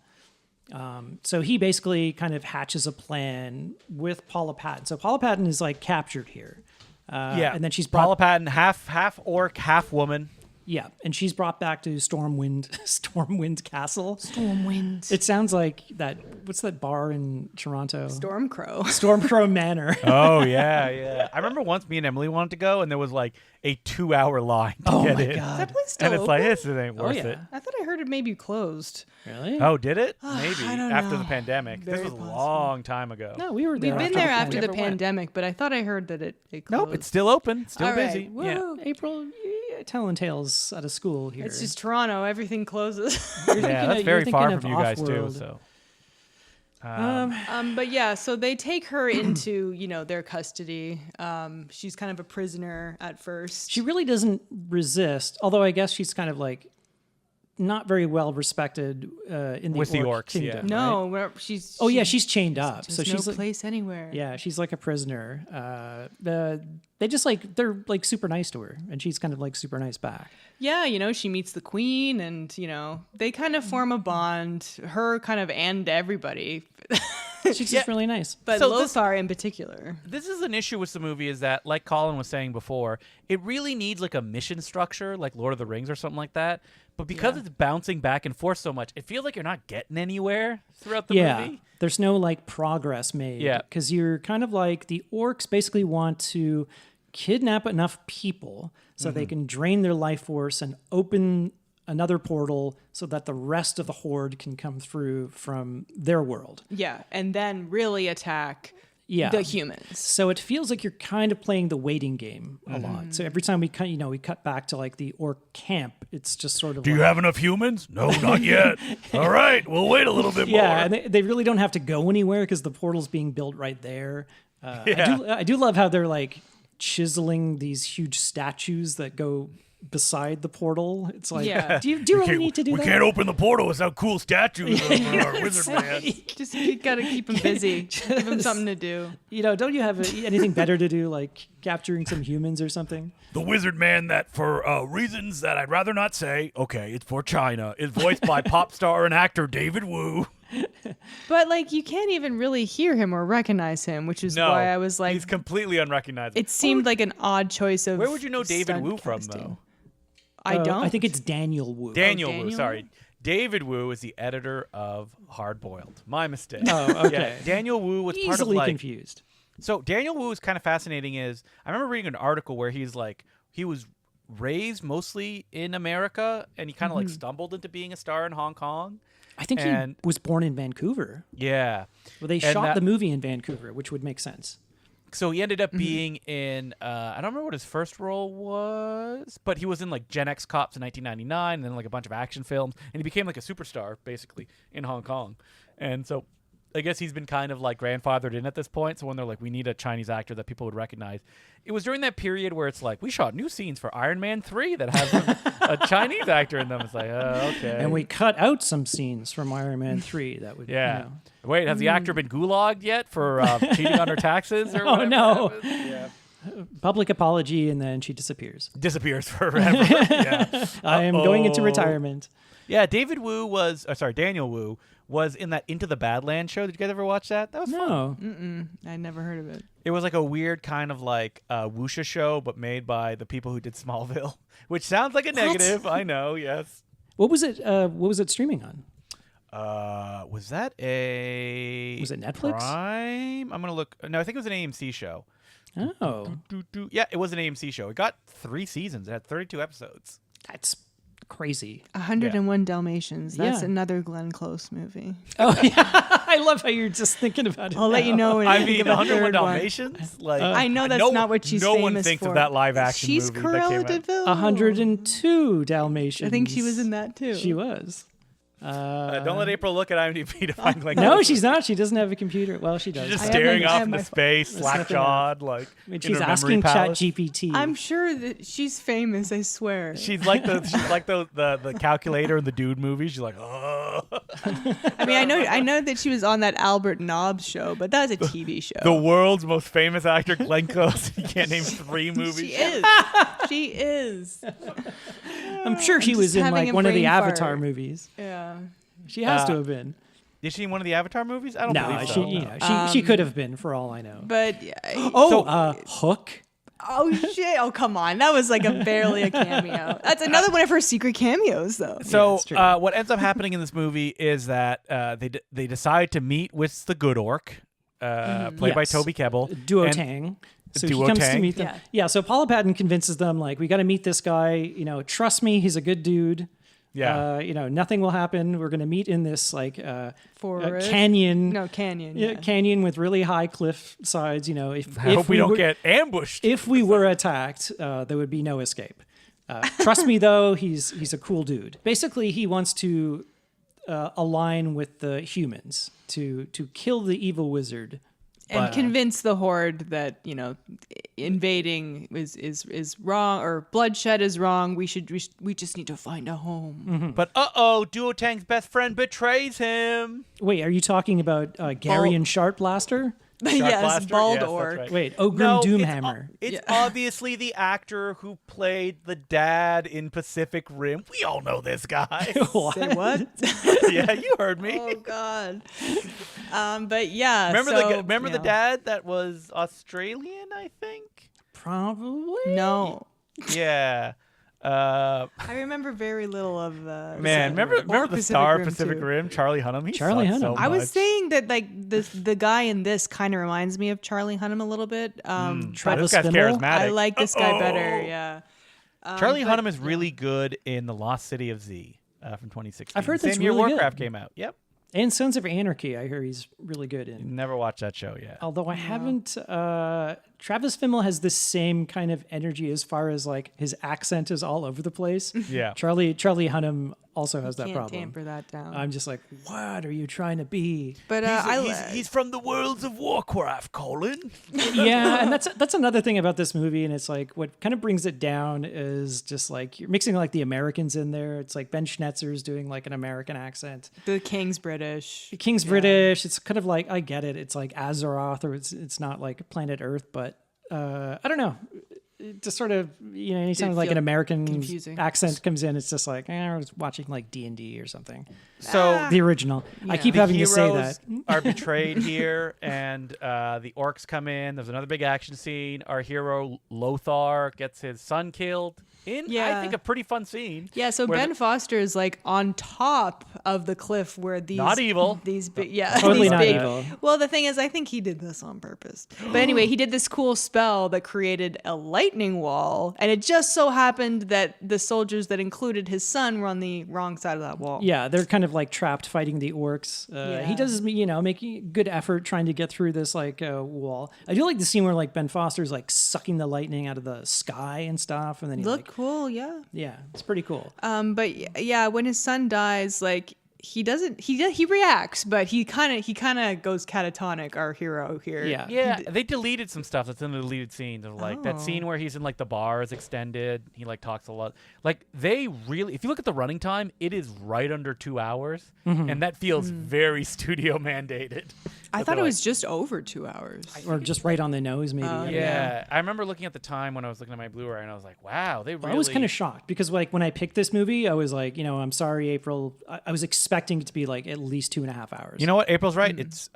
So he basically kind of hatches a plan with Paula Patton. So Paula Patton is like captured here. Yeah, and then she's Paula brought Patton, half orc, half woman. Yeah, and she's brought back to Stormwind Castle. Stormwind. It sounds like that. What's that bar in Toronto? Stormcrow. Stormcrow Manor. Oh yeah. I remember once me and Emily wanted to go, and there was like a 2-hour line to Oh get my in. God. Is that place still And it's open? like this ain't Oh worth yeah. it. I thought I heard it maybe closed. Really? Oh, did it? Maybe I don't after know. the pandemic. Very this was possible. a long time ago. No, we were there. We've been there after the Never went. pandemic, but I thought I heard that it closed. Nope, it's still open, still All right. busy. Yeah. Woo. April, you're telling tales out of school here. It's just Toronto. Everything closes. You're Yeah, thinking that's of- very you're far thinking from of you guys too. Off-World. So But yeah, so they take her into, their custody. She's kind of a prisoner at first. She really doesn't resist, although I guess she's kind of like not very well respected in the With the Orc Orcs, kingdom. yeah. right? No, she's. Oh yeah, she's chained up. There's So she's no like, place anywhere. yeah, she's like a prisoner. They just like they're like super nice to her, and she's kind of like super nice back. Yeah, she meets the queen, and they kind of form a bond. Her kind of and everybody, She's just really nice. but So Lothar in particular. This is an issue with the movie is that, like Colin was saying before, it really needs like a mission structure, like Lord of the Rings or something like that. But because it's bouncing back and forth so much, it feels like you're not getting anywhere throughout the movie. There's no like progress made. Yeah. Because you're kind of like the orcs basically want to kidnap enough people so they can drain their life force and open another portal so that the rest of the horde can come through from their world. Yeah, and then really attack Yeah. the humans. So it feels like you're kind of playing the waiting game a lot. So every time we cut back to like the orc camp, it's just sort of Do you have enough humans? No, not yet. All right, we'll wait a little bit more. yeah, and they really don't have to go anywhere because the portal's being built right there. I do love how they're like chiseling these huge statues that go beside the portal. It's like, Yeah. do you really need to do we that? can't open the portal without cool statues of our wizard man. Just you gotta keep them busy. Give them something to do. Don't you have anything better to do, like capturing some humans or something? The wizard man that, for reasons that I'd rather not say, okay, it's for China, is voiced by pop star and actor David Wu. But like you can't even really hear him or recognize him, which is why I was like, he's completely unrecognizable. it seemed like an odd choice of. Where would you know David stunt Wu from, casting. though? I don't. I think it's Daniel Wu. Daniel Wu, Daniel? sorry. David Wu is the editor of Hard Boiled. My mistake. Oh, okay. Yeah, Daniel Wu was part of Easily like. confused. So Daniel Wu is kind of fascinating. I remember reading an article where he was raised mostly in America, and he kind of like stumbled into being a star in Hong Kong. I think And- he was born in Vancouver. Yeah. Well, they And shot that- the movie in Vancouver, which would make sense. So he ended up being in, I don't remember what his first role was, but he was in like Gen X Cops in 1999 and then like a bunch of action films. And he became like a superstar basically in Hong Kong. And so I guess he's been kind of like grandfathered in at this point. So when they're like, we need a Chinese actor that people would recognize. It was during that period where it's like, we shot new scenes for Iron Man 3 that has a Chinese actor in them. It's like, okay. And we cut out some scenes from Iron Man 3 that would, Yeah. Wait, has the actor been gulagged yet for cheating on her taxes? Or Oh, whatever no. happens? Yeah. public apology, and then she disappears. Disappears forever. Yeah. I am going into Uh-oh. retirement. Yeah, Daniel Wu was in that Into the Badlands show. Did you guys ever watch that? That was fun. No. I never heard of it. It was like a weird kind of like wuxia show, but made by the people who did Smallville, which sounds like a negative. I know, yes. What was it? What was it streaming on? Was that a... Was it Netflix? Prime? I'm going to look. No, I think it was an AMC show. Oh, Yeah, it was an AMC show. It got 3 seasons. It had 32 episodes. that's crazy. 101 Dalmatians. That's Yeah. another Glenn Close movie. Oh yeah, I love how you're just thinking about it. I'll let you know when I you think mean, of a 101 third one. Dalmatians? Like, I know that's no, not what she's no famous one thinks for. of that live action She's movie that Cruella came out. DeVille. 102 Dalmatians. I think she was in that too. She was. Don't let April look at IMDb to find like No, she's not. She doesn't have a computer. Well, she does. She's just I have staring my- I off have into my- space, slack-jawed, like I mean, in she's her asking memory palace. ChatGPT. I'm sure that she's famous. I swear. She's like the calculator in the Dude movie. She's like, oh. I mean, I know that she was on that Albert Nobbs show, but that was a TV show. The world's most famous actor, Glenn Close. You can't name 3 movies. She is. She is. I'm sure she I'm was just in having like a one of the brain Avatar fart. movies. Yeah. She has to have been. Is she in one of the Avatar movies? I don't No, believe she, so. you know, she could have been for all I know. But Hook. oh shit! Oh come on, that was like barely a cameo. That's another one of her secret cameos, though. So that's true. what ends up happening in this movie is that they decide to meet with the Good Orc, played by Yes. Toby Kebbell. Duo And- Tang. So Duo he comes to Tang. meet them. Yeah. Yeah. So Paula Patton convinces them, like, we got to meet this guy. You know, trust me, he's a good dude. Yeah. You know, nothing will happen. We're going to meet in this like Forest? canyon. No, canyon. Yeah, Yeah. canyon with really high cliff sides. You know, if I hope we don't were, get ambushed. if we were attacked, there would be no escape. Trust me, though, he's a cool dude. Basically, he wants to align with the humans to kill the evil wizard and convince the Horde that invading is wrong, or bloodshed is wrong. We just need to find a home. Mm-hmm. But Duotang's best friend betrays him. Wait, are you talking about Gary and Sharp Blaster? Yes, Blaster? Bald Yes, Orc. that's right. Wait, Ogrim No, Doomhammer. It's obviously the actor who played the dad in Pacific Rim. We all know this guy. What? Say what? Yeah, you heard me. Oh God. But yeah. Remember the dad that was Australian, I think? Probably. No. Yeah. I remember very little of Remember the star of Pacific too. Rim, Charlie Hunnam? Charlie Hunnam. Hunnam. I was saying that the guy in this kind of reminds me of Charlie Hunnam a little bit. Travis this guy's Fimmel? charismatic. I like this guy better. Yeah. Charlie Hunnam is really good in The Lost City of Z from 2016. I've heard that's Same year really Warcraft good. came out. Yep. And Sons of Anarchy, I hear he's really good in. Never watched that show yet. Although I haven't, Travis Fimmel has the same kind of energy as far as like his accent is all over the place. Yeah. Charlie Hunnam also has that Can't problem. tamper that down. I'm just like, what are you trying to be? But he's from the worlds of Warcraft, Colin. Yeah, and that's another thing about this movie, and it's like what kind of brings it down is just like you're mixing like the Americans in there. It's like Ben Schnetzer's doing like an American accent. the King's British. The King's British. It's kind of like I get it. It's like Azeroth, or it's not like planet Earth, but I don't know. It just sort of anytime like an American confusing. accent comes in, it's just like I was watching like D&D or something. So The original. I keep the having to say heroes that. are betrayed here, and the orcs come in. There's another big action scene. Our hero Lothar gets his son killed in, I Yeah. think, a pretty fun scene. Yeah, so where Ben Foster is like on top of the cliff where these Not evil. these big Totally these not big. evil. Well, the thing is, I think he did this on purpose. But anyway, he did this cool spell that created a lightning wall, and it just so happened that the soldiers that included his son were on the wrong side of that wall. Yeah, they're kind of like trapped fighting the orcs. Yeah. He does, making good effort trying to get through this like wall. I do like the scene where like Ben Foster's like sucking the lightning out of the sky and stuff, and then he Look cool, yeah. yeah, it's pretty cool. But yeah, when his son dies, like he reacts, but he kind of goes catatonic. Our hero here. Yeah. Yeah, they deleted some stuff that's in the deleted scenes. Of like that Oh. scene where he's in like the bar is extended. He like talks a lot. Like they really, if you look at the running time, it is right under 2 hours, and that feels very studio mandated. I That thought they're it was just over 2 hours. Or just right on the nose, maybe. Yeah, I remember looking at the time when I was looking at my Blu-ray, and I was like, "Wow, they really." I was kind of shocked because like when I picked this movie, I was like, I'm sorry, April. I was expecting it to be like at least 2.5 hours. You know what? April's right. It's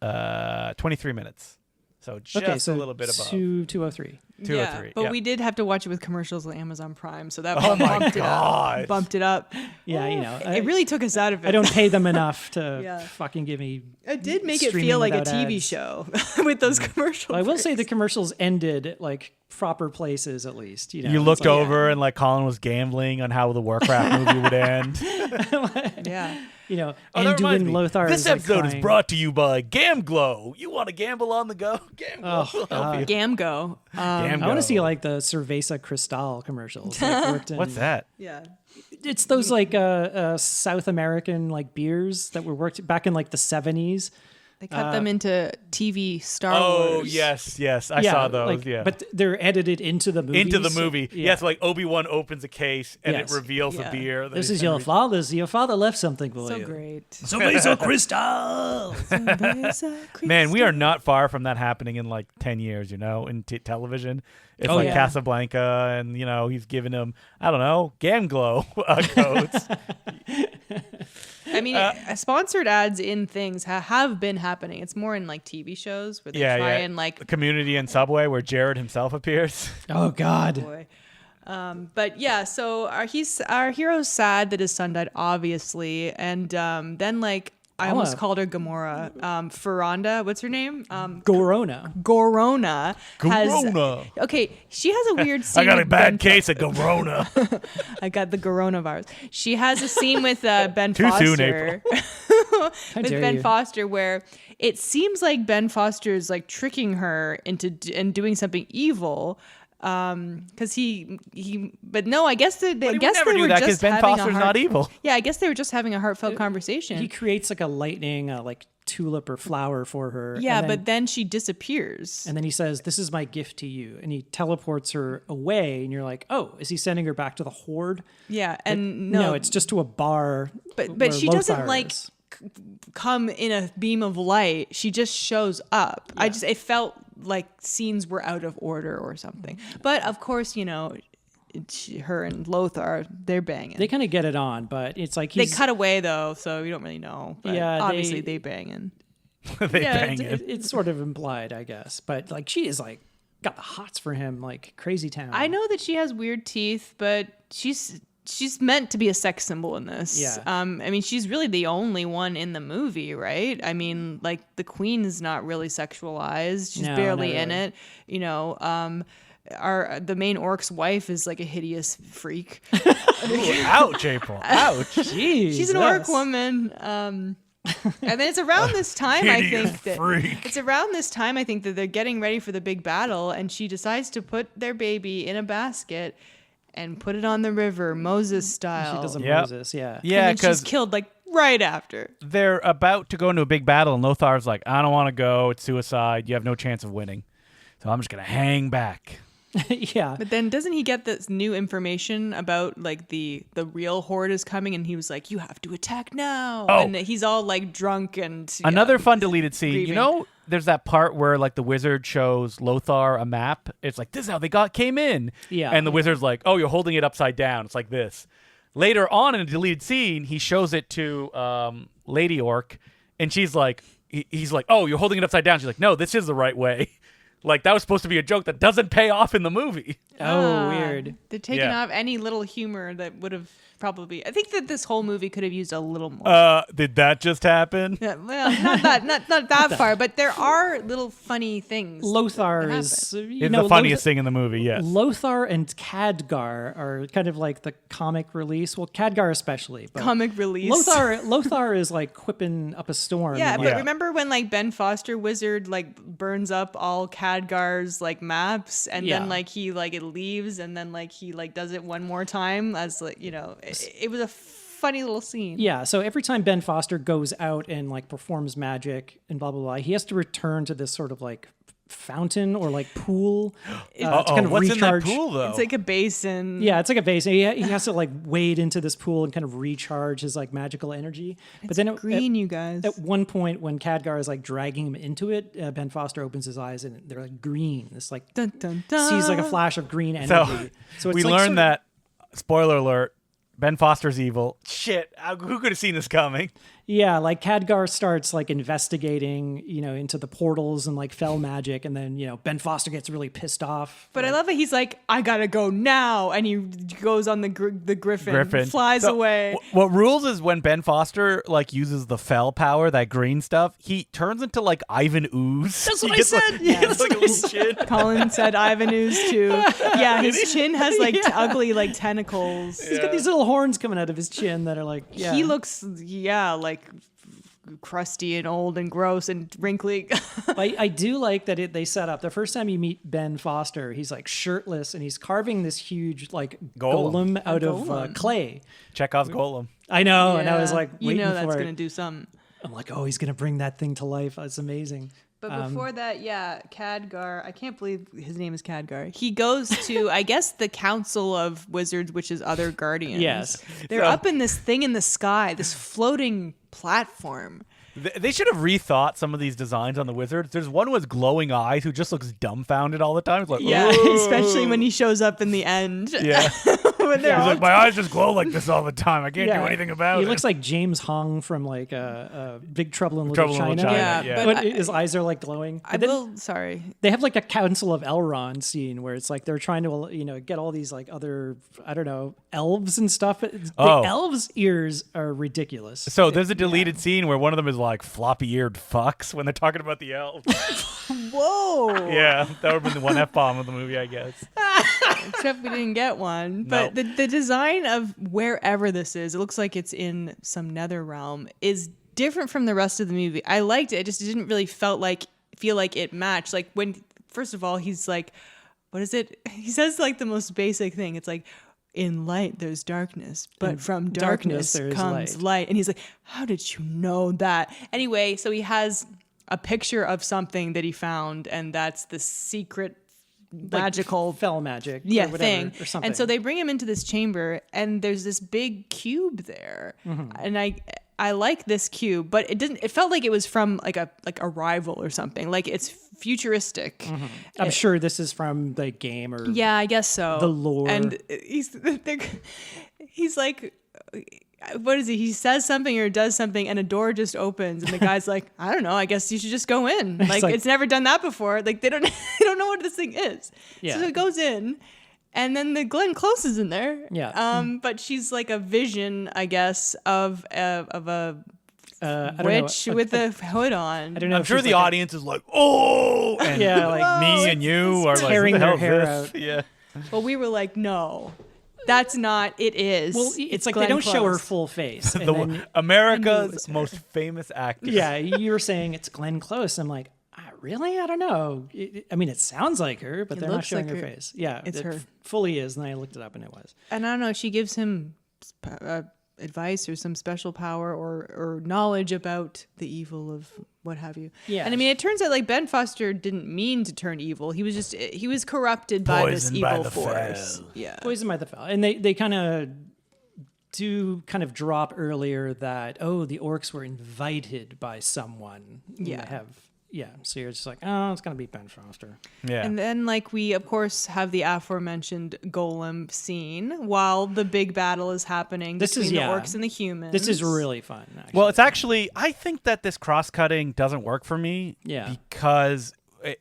123 minutes. So just a little bit above. 203. 203. But yeah. we did have to watch it with commercials on Amazon Prime, so that Oh my bumped God. it up. Bumped it up. Yeah, It really took us out of it. I don't pay them enough to Yeah. fucking give me. It did make it streaming feel like a without TV ads. show with those commercials. I will say the commercials ended at like proper places at least. You It's looked like, over and like Colin was gambling on how the Warcraft movie would end. Yeah. That reminds Anduin me. Lothar This is like episode is crying. brought to you by Gamglow. You want to gamble on the go? Gamglow will help you. Gamgo. I want to see like the Cerveza Cristal commercials. Like, worked in- What's that? Yeah. It's those like South American like beers that were worked back in like the 70s. They cut them into TV Star Oh, Wars. yes. I saw those. like, yeah. But they're edited into the movie. into the movie. Yeah. Yes, like Obi-Wan opens a case and Yes. it reveals Yeah. a beer. that This he's is your gonna father's. Your father left something for So you. great. Cerveza Cristal. Man, we are not far from that happening in like 10 years, in television. It's Oh, like yeah. Casablanca, and, he's giving him, I don't know, Gamglow codes. I mean, sponsored ads in things have been happening. It's more in like TV shows where they try and like. Community and Subway, where Jared himself appears. Oh God. Boy. But yeah, so our hero's sad that his son died, obviously, and then like I almost called her Gamora. Ferranda, what's her name? Gorona. Gorona. Gorona. Okay, she has a weird scene. I got a with bad Ben case of Corona. I got the coronavirus. She has a scene with Ben Too Foster. soon, April. with dare Ben you. Foster, where it seems like Ben Foster is like tricking her into and doing something evil. Because but no, I guess they But he guess would never they do were that because just Ben having Foster's a not evil. Yeah, I guess they were just having a heartfelt conversation. He creates like a lightning like tulip or flower for her. Yeah, and then, but then she disappears. and then he says, "This is my gift to you," and he teleports her away. And you're like, "Oh, is he sending her back to the Horde?" Yeah, and No, it's just to a bar. where but she doesn't Lothar like is. come in a beam of light. She just shows up. It felt like scenes were out of order or something. But of course, her and Lothar, they're banging. They kind of get it on, but it's like They cut away though, so you don't really know. But Yeah, obviously they banging. It's sort of implied, I guess. But like she is like got the hots for him, like crazy town. I know that she has weird teeth, but she's meant to be a sex symbol in this. Yeah. I mean, she's really the only one in the movie, right? I mean, like the queen is not really sexualized. She's No, barely not in really. it. The main orc's wife is like a hideous freak. Ooh, ouch, April. Ouch. She's an orc woman. And then it's around this time I think that they're getting ready for the big battle, and she decides to put their baby in a basket and put it on the river, Moses style. She does a Yep. Moses, yeah. Yeah, and then she's because killed like right after. they're about to go into a big battle, and Lothar's like, I don't want to go. It's suicide. You have no chance of winning. So I'm just going to hang back. Yeah. But then doesn't he get this new information about like the real horde is coming, and he was like, you have to attack now. Oh. And he's all like drunk and Another fun deleted scene. grieving. You know, there's that part where like the wizard shows Lothar a map. It's like, this is how they came in. Yeah. And the wizard's like, oh, you're holding it upside down. It's like this. Later on in a deleted scene, he shows it to Lady Orc, and she's like, he's like, oh, you're holding it upside down. She's like, no, this is the right way. Like, that was supposed to be a joke that doesn't pay off in the movie. Oh, weird. They're taking Yeah. off any little humor that would have probably. I think that this whole movie could have used a little more. Did that just happen? Yeah, well, not that far, but there are little funny things. Lothar that is It's the funniest thing in the movie, yes. Lothar and Khadgar are kind of like the comic release. Well, Khadgar especially. But Comic release. Lothar is like quipping up a storm. Yeah, and, but like, remember when like Ben Foster Wizard like burns up all Khadgar's like maps, and Yeah. then like he like it leaves, and then like he like does it one more time as like it was a funny little scene. Yeah, so every time Ben Foster goes out and like performs magic and blah blah blah, he has to return to this sort of like fountain or like pool to kind of What's recharge. in that pool, though? It's like a basin. Yeah, it's like a basin. He has to like wade into this pool and kind of recharge his like magical energy. But then green, you guys. at one point when Khadgar is like dragging him into it, Ben Foster opens his eyes and they're like green. This like Dun, dun, dun. sees like a flash of green So, energy. So it's we like learned sort of- that, spoiler alert, Ben Foster's evil. Shit, who could have seen this coming? Yeah, like Khadgar starts like investigating, into the portals and like fell magic, and then Ben Foster gets really pissed off. But I love it. He's like, I gotta go now, and he goes on the griffin, flies So, away. What rules is when Ben Foster like uses the fell power, that green stuff, he turns into like Ivan Ooze. That's He what I gets, said. Like, he gets, like a little chin. Colin said Ivanhoe's too. Yeah, his chin has like ugly like tentacles. He's got these little horns coming out of his chin that are like, yeah. He looks like crusty and old and gross and wrinkly. I do like that they set up the first time you meet Ben Foster, he's like shirtless and he's carving this huge like golem out of clay. Chekhov's golem. I know, and I was like, you waiting know that's for gonna it. do something. I'm like, oh, he's gonna bring that thing to life. That's amazing. But before that, Khadgar, I can't believe his name is Khadgar. He goes to, I guess, the Council of Wizards, which is other guardians. Yes. They're up in this thing in the sky, this floating platform. They should have rethought some of these designs on the wizards. There's one with glowing eyes who just looks dumbfounded all the time. It's like, Yeah, "Ooh." especially when he shows up in the end. Yeah. When they're He's all like, my eyes just glow like this all the time. I can't do anything about He it. looks like James Hong from like Big Trouble in Little China. Yeah, But but his eyes are like glowing. I will. Sorry. They have like a Council of Elrond scene where it's like they're trying to get all these like other elves and stuff. The elves' ears are ridiculous. So there's a deleted scene where one of them is like floppy-eared fucks when they're talking about the elves. Whoa. Yeah, that would have been the one F-bomb of the movie, I guess. Except we didn't get one. But the design of wherever this is, it looks like it's in some nether realm, is different from the rest of the movie. I liked it. It just didn't really feel like it matched. Like when, first of all, he's like, what is it? He says like the most basic thing. It's like, in light there's darkness, but In from darkness darkness there is comes light. light. And he's like, how did you know that? Anyway, so he has a picture of something that he found, and that's the secret magical fell magic, yeah or whatever, thing. or something. And so they bring him into this chamber, and there's this big cube there. And I like this cube, but it felt like it was from like a rival or something. Like it's futuristic. I'm sure this is from the game or Yeah, I guess so. the lore. And he's like, what is he? He says something or does something, and a door just opens, and the guy's like, I don't know. I guess you should just go in. Like it's never done that before. Like they don't know what this thing is. Yeah. So it goes in. And then the Glenn Close is in there. Yeah. But she's like a vision, I guess, of a I don't witch know, with a hood on. I don't know. I'm if sure she's the like audience is like, oh, and Yeah, like me and you are like, tearing who the their hell is hair this? out. Yeah. Well, we were like, no, that's not. It is. Well, it's like Glenn they don't show her Close. full face. And The then, I knew it America's was her. most famous actor. yeah, you were saying it's Glenn Close. I'm like, really? I don't know. I mean, it sounds like her, but It they're not looks showing like her her. face. Yeah, It's it her. fully is. And I looked it up, and it was. And I don't know. She gives him advice or some special power or knowledge about the evil of what have you. Yeah. And I mean, it turns out like Ben Foster didn't mean to turn evil. He was corrupted by this Poisoned by evil the force. foe. Yeah. Poisoned by the foul. And they kind of drop earlier that, the orcs were invited by someone. And Yeah. they have, so you're just like, oh, it's going to be Ben Foster. Yeah. And then, like, we, of course, have the aforementioned golem scene while the big battle is happening between the orcs and the humans. This is really fun, actually. Well, it's actually, I think that this cross-cutting doesn't work for me. Yeah. Because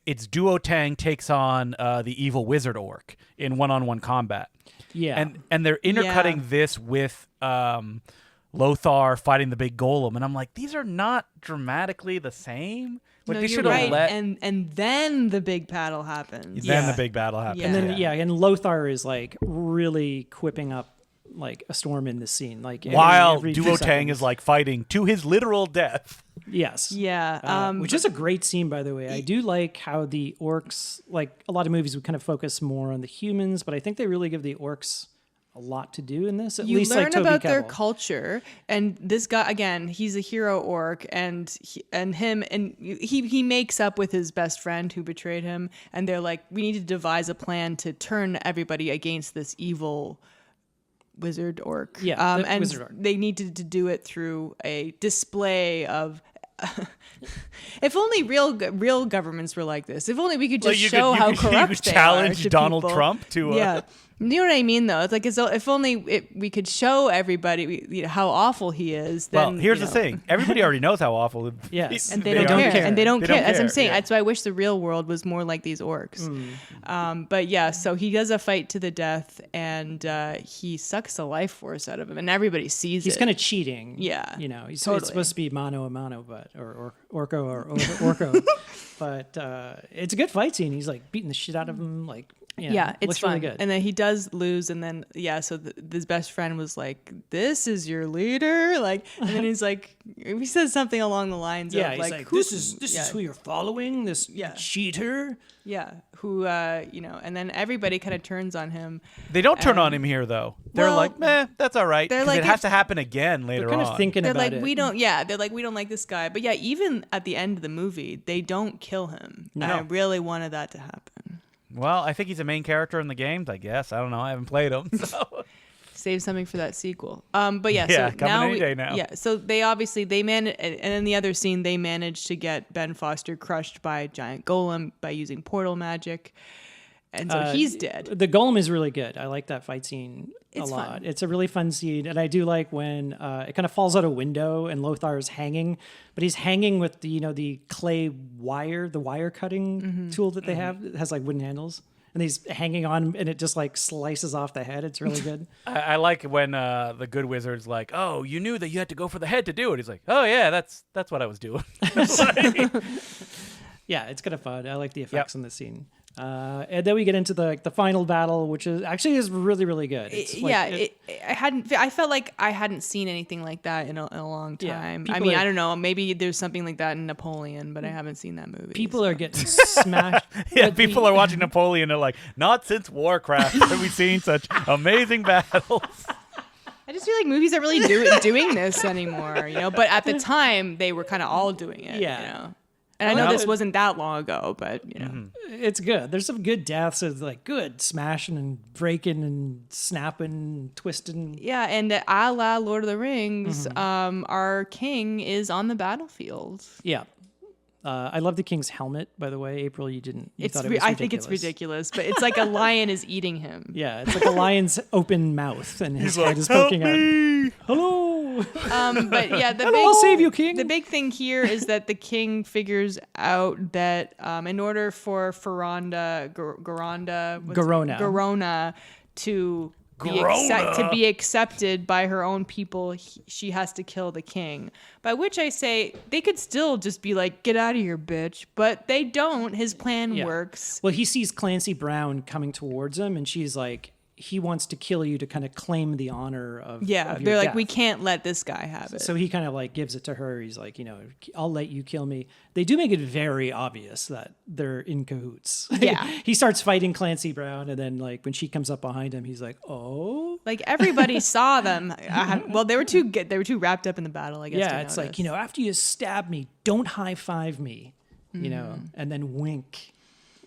it's Duotang takes on the evil wizard orc in one-on-one combat. Yeah. And they're intercutting Yeah. this with Lothar fighting the big golem. And I'm like, these are not dramatically the same. Like, No, they you're should have right. let... And then the big battle happens. Then Yeah. the big battle happens. Yeah. And then, and Lothar is like really quipping up like a storm in the scene. Like While every few Duotang seconds. is like fighting to his literal death. Yes. Yeah. Which is a great scene, by the way. I do like how the orcs, like a lot of movies would kind of focus more on the humans, but I think they really give the orcs a lot to do in this. At you least learn like Toby about their Kebbell. culture, and this guy again, he's a hero orc, and he makes up with his best friend who betrayed him, and they're like, we need to devise a plan to turn everybody against this evil wizard orc. Yeah, the and wizard orc. they needed to do it through a display of. If only real governments were like this. If only we could just show how corrupt you could they challenge are to Donald people. Trump to Yeah. You know what I mean, though? It's like if only we could show everybody how awful he is. Then, Well, here's the thing. Everybody already knows how awful. Yes. And they, They don't, don't care. care. And they don't They care. don't As I'm care, saying, yeah. that's why I wish the real world was more like these orcs. But yeah, so he does a fight to the death, and he sucks the life force out of him, and everybody sees He's it. kind of cheating. Yeah, You know, it's totally. supposed to be mano a mano, but or orco or orco. But it's a good fight scene. He's like beating the shit out of him. Like, Yeah, it's looks fun. really good. And then he does lose, and then so his best friend was like, "This is your leader," like, and then he's like, he says something along the lines yeah, of he's like, like, who- this is who you're following. This Yeah. cheater. yeah, who and then everybody kind of turns on him. They don't turn on him here, though. They're well, like, meh, that's all right. they're 'Cause like, it has if- to happen again later They're kind on. of thinking They're about like, it. we don't like this guy. But yeah, even at the end of the movie, they don't kill him. No. And I really wanted that to happen. Well, I think he's a main character in the games, I guess. I don't know. I haven't played him. So. Save something for that sequel. But yeah, Yeah, so coming now any day now. Yeah, so they manage, and in the other scene, they managed to get Ben Foster crushed by a giant golem by using portal magic, and so he's dead. The golem is really good. I like that fight scene It's a lot. fun. It's a really fun scene, and I do like when it kind of falls out a window and Lothar is hanging, but he's hanging with the clay wire, the wire cutting Mm-hmm. tool that they have. It has like wooden handles, and he's hanging on, and it just like slices off the head. It's really good. I like when the good wizard's like, oh, you knew that you had to go for the head to do it. He's like, oh, yeah, that's what I was doing. Yeah, it's kind of fun. I like the effects in this scene. And then we get into the final battle, which is really, really good. I felt like I hadn't seen anything like that in a long time. I mean, I don't know. Maybe there's something like that in Napoleon, but I haven't seen that movie. People are getting smashed. People are watching Napoleon. They're like, not since Warcraft have we seen such amazing battles. I just feel like movies aren't really doing this anymore, But at the time, they were kind of all doing it, And I know this wasn't that long ago, but it's good. There's some good deaths. It's like good smashing and breaking and snapping and twisting. Yeah, and a la Lord of the Rings, our king is on the battlefield. Yeah. I love the king's helmet, by the way. April, you thought it was ridiculous. I think it's ridiculous, but it's like a lion is eating him. Yeah, it's like a lion's open mouth, and his head is Help poking me! out. Hello. But yeah, I'll save you, king. The big thing here is that the king figures out that in order for Garona to be accepted by her own people, she has to kill the king. By which I say they could still just be like, get out of here, bitch. But they don't. His plan works. Well, he sees Clancy Brown coming towards him, and she's like, he wants to kill you to kind of claim the honor of they're your like, death. we can't let this guy have it. So he kind of like gives it to her. He's like, I'll let you kill me. They do make it very obvious that they're in cahoots. Yeah. He starts fighting Clancy Brown, and then like when she comes up behind him, he's like, oh. Like everybody saw them. They were too wrapped up in the battle, I guess. Yeah, it's like, after you stab me, don't high five me, and then wink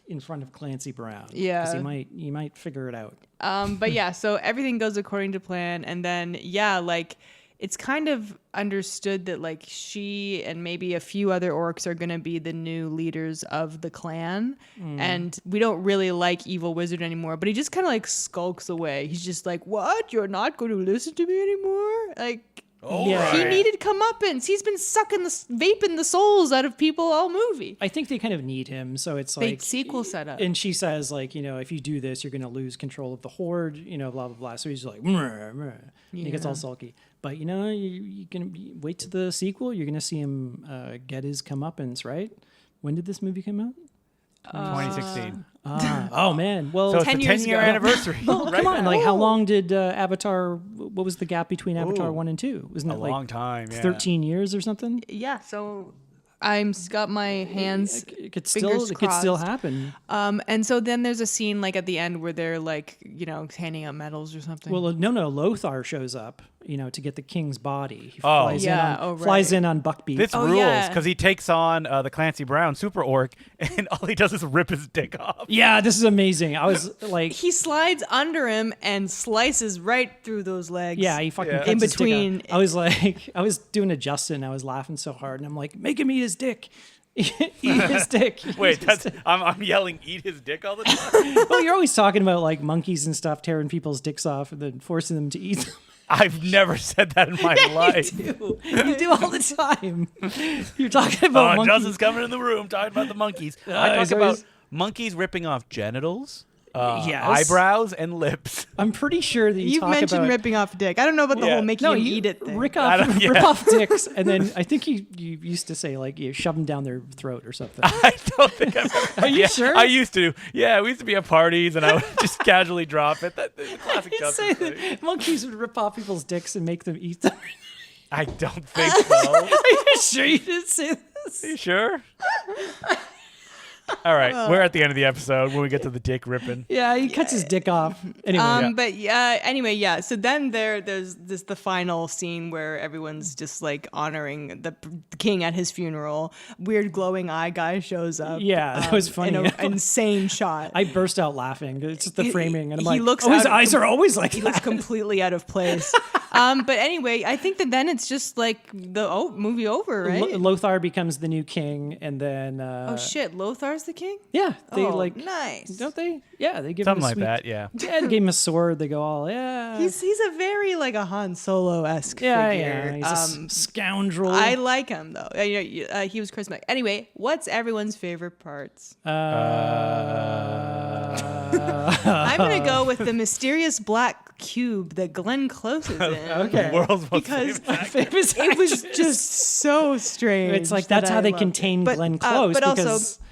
in front of Clancy Brown. Yeah. Because he might figure it out. But yeah, so everything goes according to plan. And then, like, it's kind of understood that, like, she and maybe a few other orcs are going to be the new leaders of the clan. And we don't really like Evil Wizard anymore, but he just kind of, like, skulks away. He's just like, what? You're not going to listen to me anymore? Like... He needed comeuppance. He's been vaping the souls out of people all movie. I think they kind of need him, so it's like big sequel setup. And she says, like, if you do this, you're going to lose control of the horde, blah blah blah. So he's like, and he gets all sulky. But you're gonna wait to the sequel. You're gonna see him get his comeuppance, right? When did this movie come out? 2016. Oh man! Well, so it's 10 years 10-year anniversary. Well, come on! Like, how long did Avatar? What was the gap between Avatar 1 and 2? Wasn't it like long time? Yeah. 13 years or something? Yeah. So I'm got my hands. It could still happen. And so then there's a scene like at the end where they're like, handing out medals or something. Well, no. Lothar shows up, to get the king's body. He flies in on Buckbeak. This rules because he takes on the Clancy Brown super orc, and all he does is rip his dick off. Yeah, this is amazing. I was like, he slides under him and slices right through those legs. Yeah, he fucking cuts in his between. Dick out. I was doing a Justin. I was laughing so hard, and I'm like, make him eat his dick. Eat his dick. Wait, I'm yelling, eat his dick all the time. Well, you're always talking about like monkeys and stuff tearing people's dicks off and then forcing them to eat them. I've never said that in my life. You do all the time. You're talking about monkeys. Justin's coming in the room talking about the monkeys. I talk about monkeys ripping off genitals, eyebrows, and lips. I'm pretty sure that you've mentioned ripping off a dick. I don't know about the whole making him eat it thing. Rip off dicks, and then I think you used to say like you shove them down their throat or something. I don't think I've ever. Are you sure? I used to. Yeah, we used to be at parties, and I would just casually drop it. That's the classic Justin thing. Monkeys would rip off people's dicks and make them eat them. I don't think so. Are you sure you didn't say this? Are you sure? All right, we're at the end of the episode when we get to the dick ripping. Yeah, he cuts his dick off. Anyway, But so then there's the final scene where everyone's just like honoring the king at his funeral. Weird glowing eye guy shows up. Yeah, that was funny. In an insane shot. I burst out laughing. It's just the framing, and I'm like, his eyes are always like he that. looks completely out of place. But anyway, I think that then it's just like the movie over, right? Lothar becomes the new king, and then oh shit, Lothar's the king? Yeah, they nice, don't they? Yeah, they give something him like that. Yeah, yeah, they gave him a sword. They go all He's a very like a Han Solo-esque figure. Yeah, he's a scoundrel. I like him though. He was charismatic. Anyway, what's everyone's favorite parts? I'm gonna go with the mysterious black cube that Glenn Close is in. Okay, the world's most famous it was just so strange. It's like that's how they contain Glenn Close. But because also,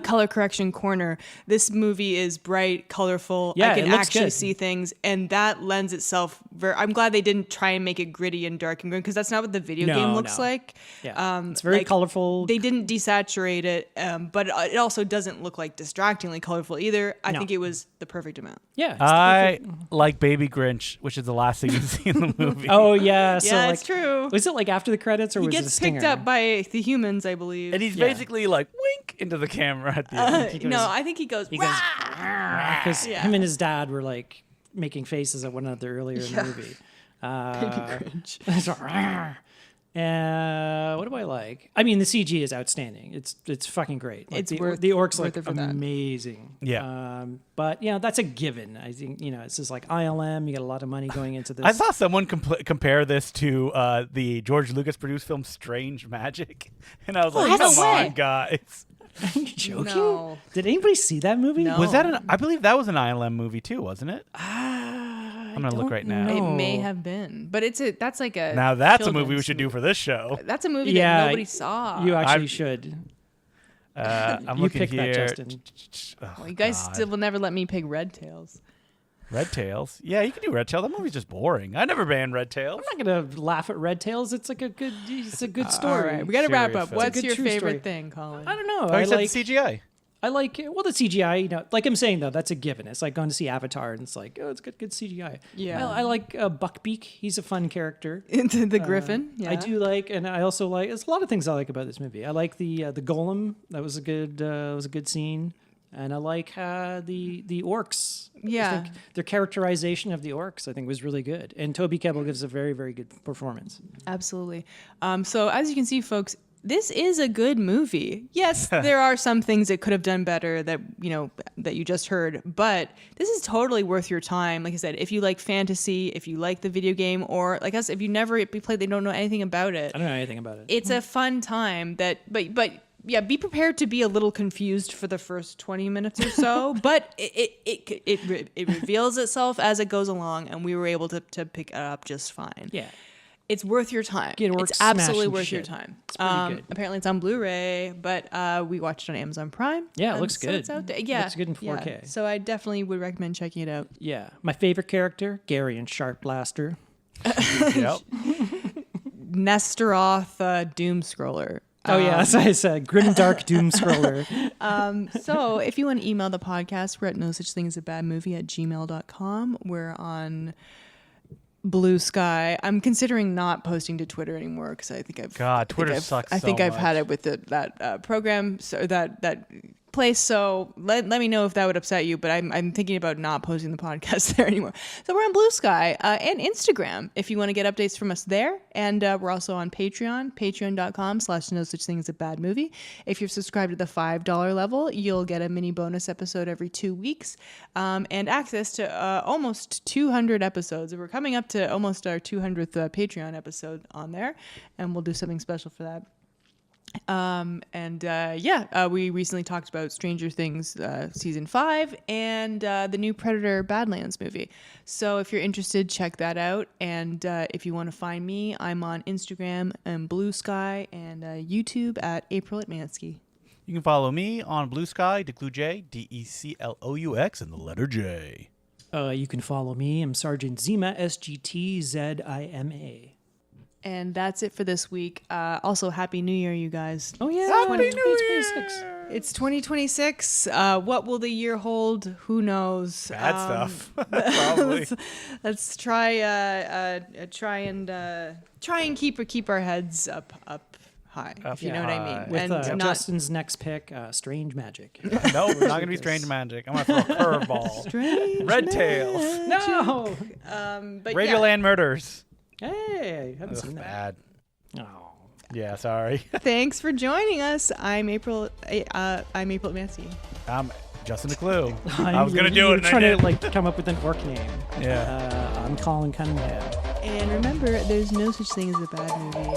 color correction corner. This movie is bright, colorful. Yeah, I can it looks actually good. see things, and that lends itself. I'm glad they didn't try and make it gritty and dark and grim because that's not what the video game looks like. Yeah, it's very colorful. They didn't desaturate it, but it also doesn't look like distractingly colorful either. I think it was the perfect amount. Yeah, I like Baby Grinch, which is the last thing you see in the movie. Oh yeah, so Yeah, like, it's true. Was it like after the credits or He was it a gets stinger? picked up by the humans, I believe. And he's Yeah. basically like wink into the camera at the end. No, I think he goes. "Rah!" because Yeah. him and his dad were like making faces at one another earlier in the movie. Baby Grinch. What do I like? I mean, the CG is outstanding. It's fucking great. Like, It's the worth orcs worth look it for that. amazing. Yeah. But that's a given. I think it's just like ILM. You got a lot of money going into this. I saw someone compare this to the George Lucas produced film Strange Magic, and I was like, no "Come way. on, guys!" Are you joking? No. Did anybody see that movie? No. Was that I believe that was an ILM movie too, wasn't it? I'm gonna look right now. know. It may have been, but that's like a. Now that's a movie we children's should do for this show. That's a movie Yeah, that nobody saw. You actually I'm- should. I'm You looking picked that, here. Justin. Oh, Well, you guys God. still will never let me pick Red Tails. Red Tails. Yeah, you can do Red Tail. That movie's just boring. I never banned Red Tails. I'm not gonna laugh at Red Tails. It's like it's a good story. All right, we got to wrap Serious up. film. What's It's a good your true favorite story. thing, Colin? I don't know. Oh, I you said like the CGI. I like the CGI. Like I'm saying though, that's a given. It's like going to see Avatar, and it's like, oh, it's good CGI. Yeah. I like Buckbeak. He's a fun character. Into the Griffin. Yeah. I do like, and I also like. There's a lot of things I like about this movie. I like the golem. That was a good scene, and I like the orcs. Yeah. I think their characterization of the orcs, I think, was really good. And Toby Kebbell gives a very, very good performance. Absolutely. So as you can see, folks, this is a good movie. Yes, there are some things it could have done better that you just heard, but this is totally worth your time. Like I said, if you like fantasy, if you like the video game, or like us, if you never played, they don't know anything about it. I don't know anything about it. It's a fun time but yeah, be prepared to be a little confused for the first 20 minutes or so, but it reveals itself as it goes along, and we were able to pick it up just fine. Yeah. It's worth your time. Get orcs It's absolutely smashing worth your shit. time. It's pretty good. Apparently, it's on Blu-ray, but we watched it on Amazon Prime. Yeah, it looks so good. It's out there. Yeah, Looks good in yeah. 4K. So I definitely would recommend checking it out. Yeah. My favorite character, Gary and Sharp Blaster. Yep. Nestoroth Doom Scroller. Oh yeah, as I said, grim dark doom scroller. So if you want to email the podcast, we're at nosuchthingasabadmovie@gmail.com. We're on Bluesky. I'm considering not posting to Twitter anymore because I think I've Twitter I've, sucks I think so I've had much. it with that program, so that place. So let me know if that would upset you. But I'm thinking about not posting the podcast there anymore. So we're on Bluesky and Instagram if you want to get updates from us there. And we're also on Patreon, patreon.com/nosuchthingasabadmovie. If you're subscribed to the $5 level, you'll get a mini bonus episode every 2 weeks and access to almost 200 episodes. We're coming up to almost our 200th Patreon episode on there, and we'll do something special for that. We recently talked about Stranger Things season 5 and the new Predator Badlands movie. So if you're interested, check that out. And if you want to find me, I'm on Instagram and Bluesky and YouTube at April Atmansky. You can follow me on Bluesky, Declux, DECLOUX, and the letter J. You can follow me. I'm Sergeant Zima, SGTZIMA. And that's it for this week. Also, Happy New Year, you guys. Oh yeah, Happy New 2026. Year! It's 2026. What will the year hold? Who knows? Bad stuff. Probably. Let's try and keep our heads up high. If you know what I mean. With and not Justin's next pick, Strange Magic. No, we're not going to be strange magic. I'm going to throw a curveball. strange. Red Tail. No. But Radioland Murders. Hey, haven't Ugh, seen that. bad. Oh. Yeah, sorry. thanks for joining us. I'm April Atmansky. I'm Justin DeClue. I was going to do You're it, and I trying to didn't. come up with an orc name. Yeah. I'm Colin Cunningham. And remember, there's no such thing as a bad movie.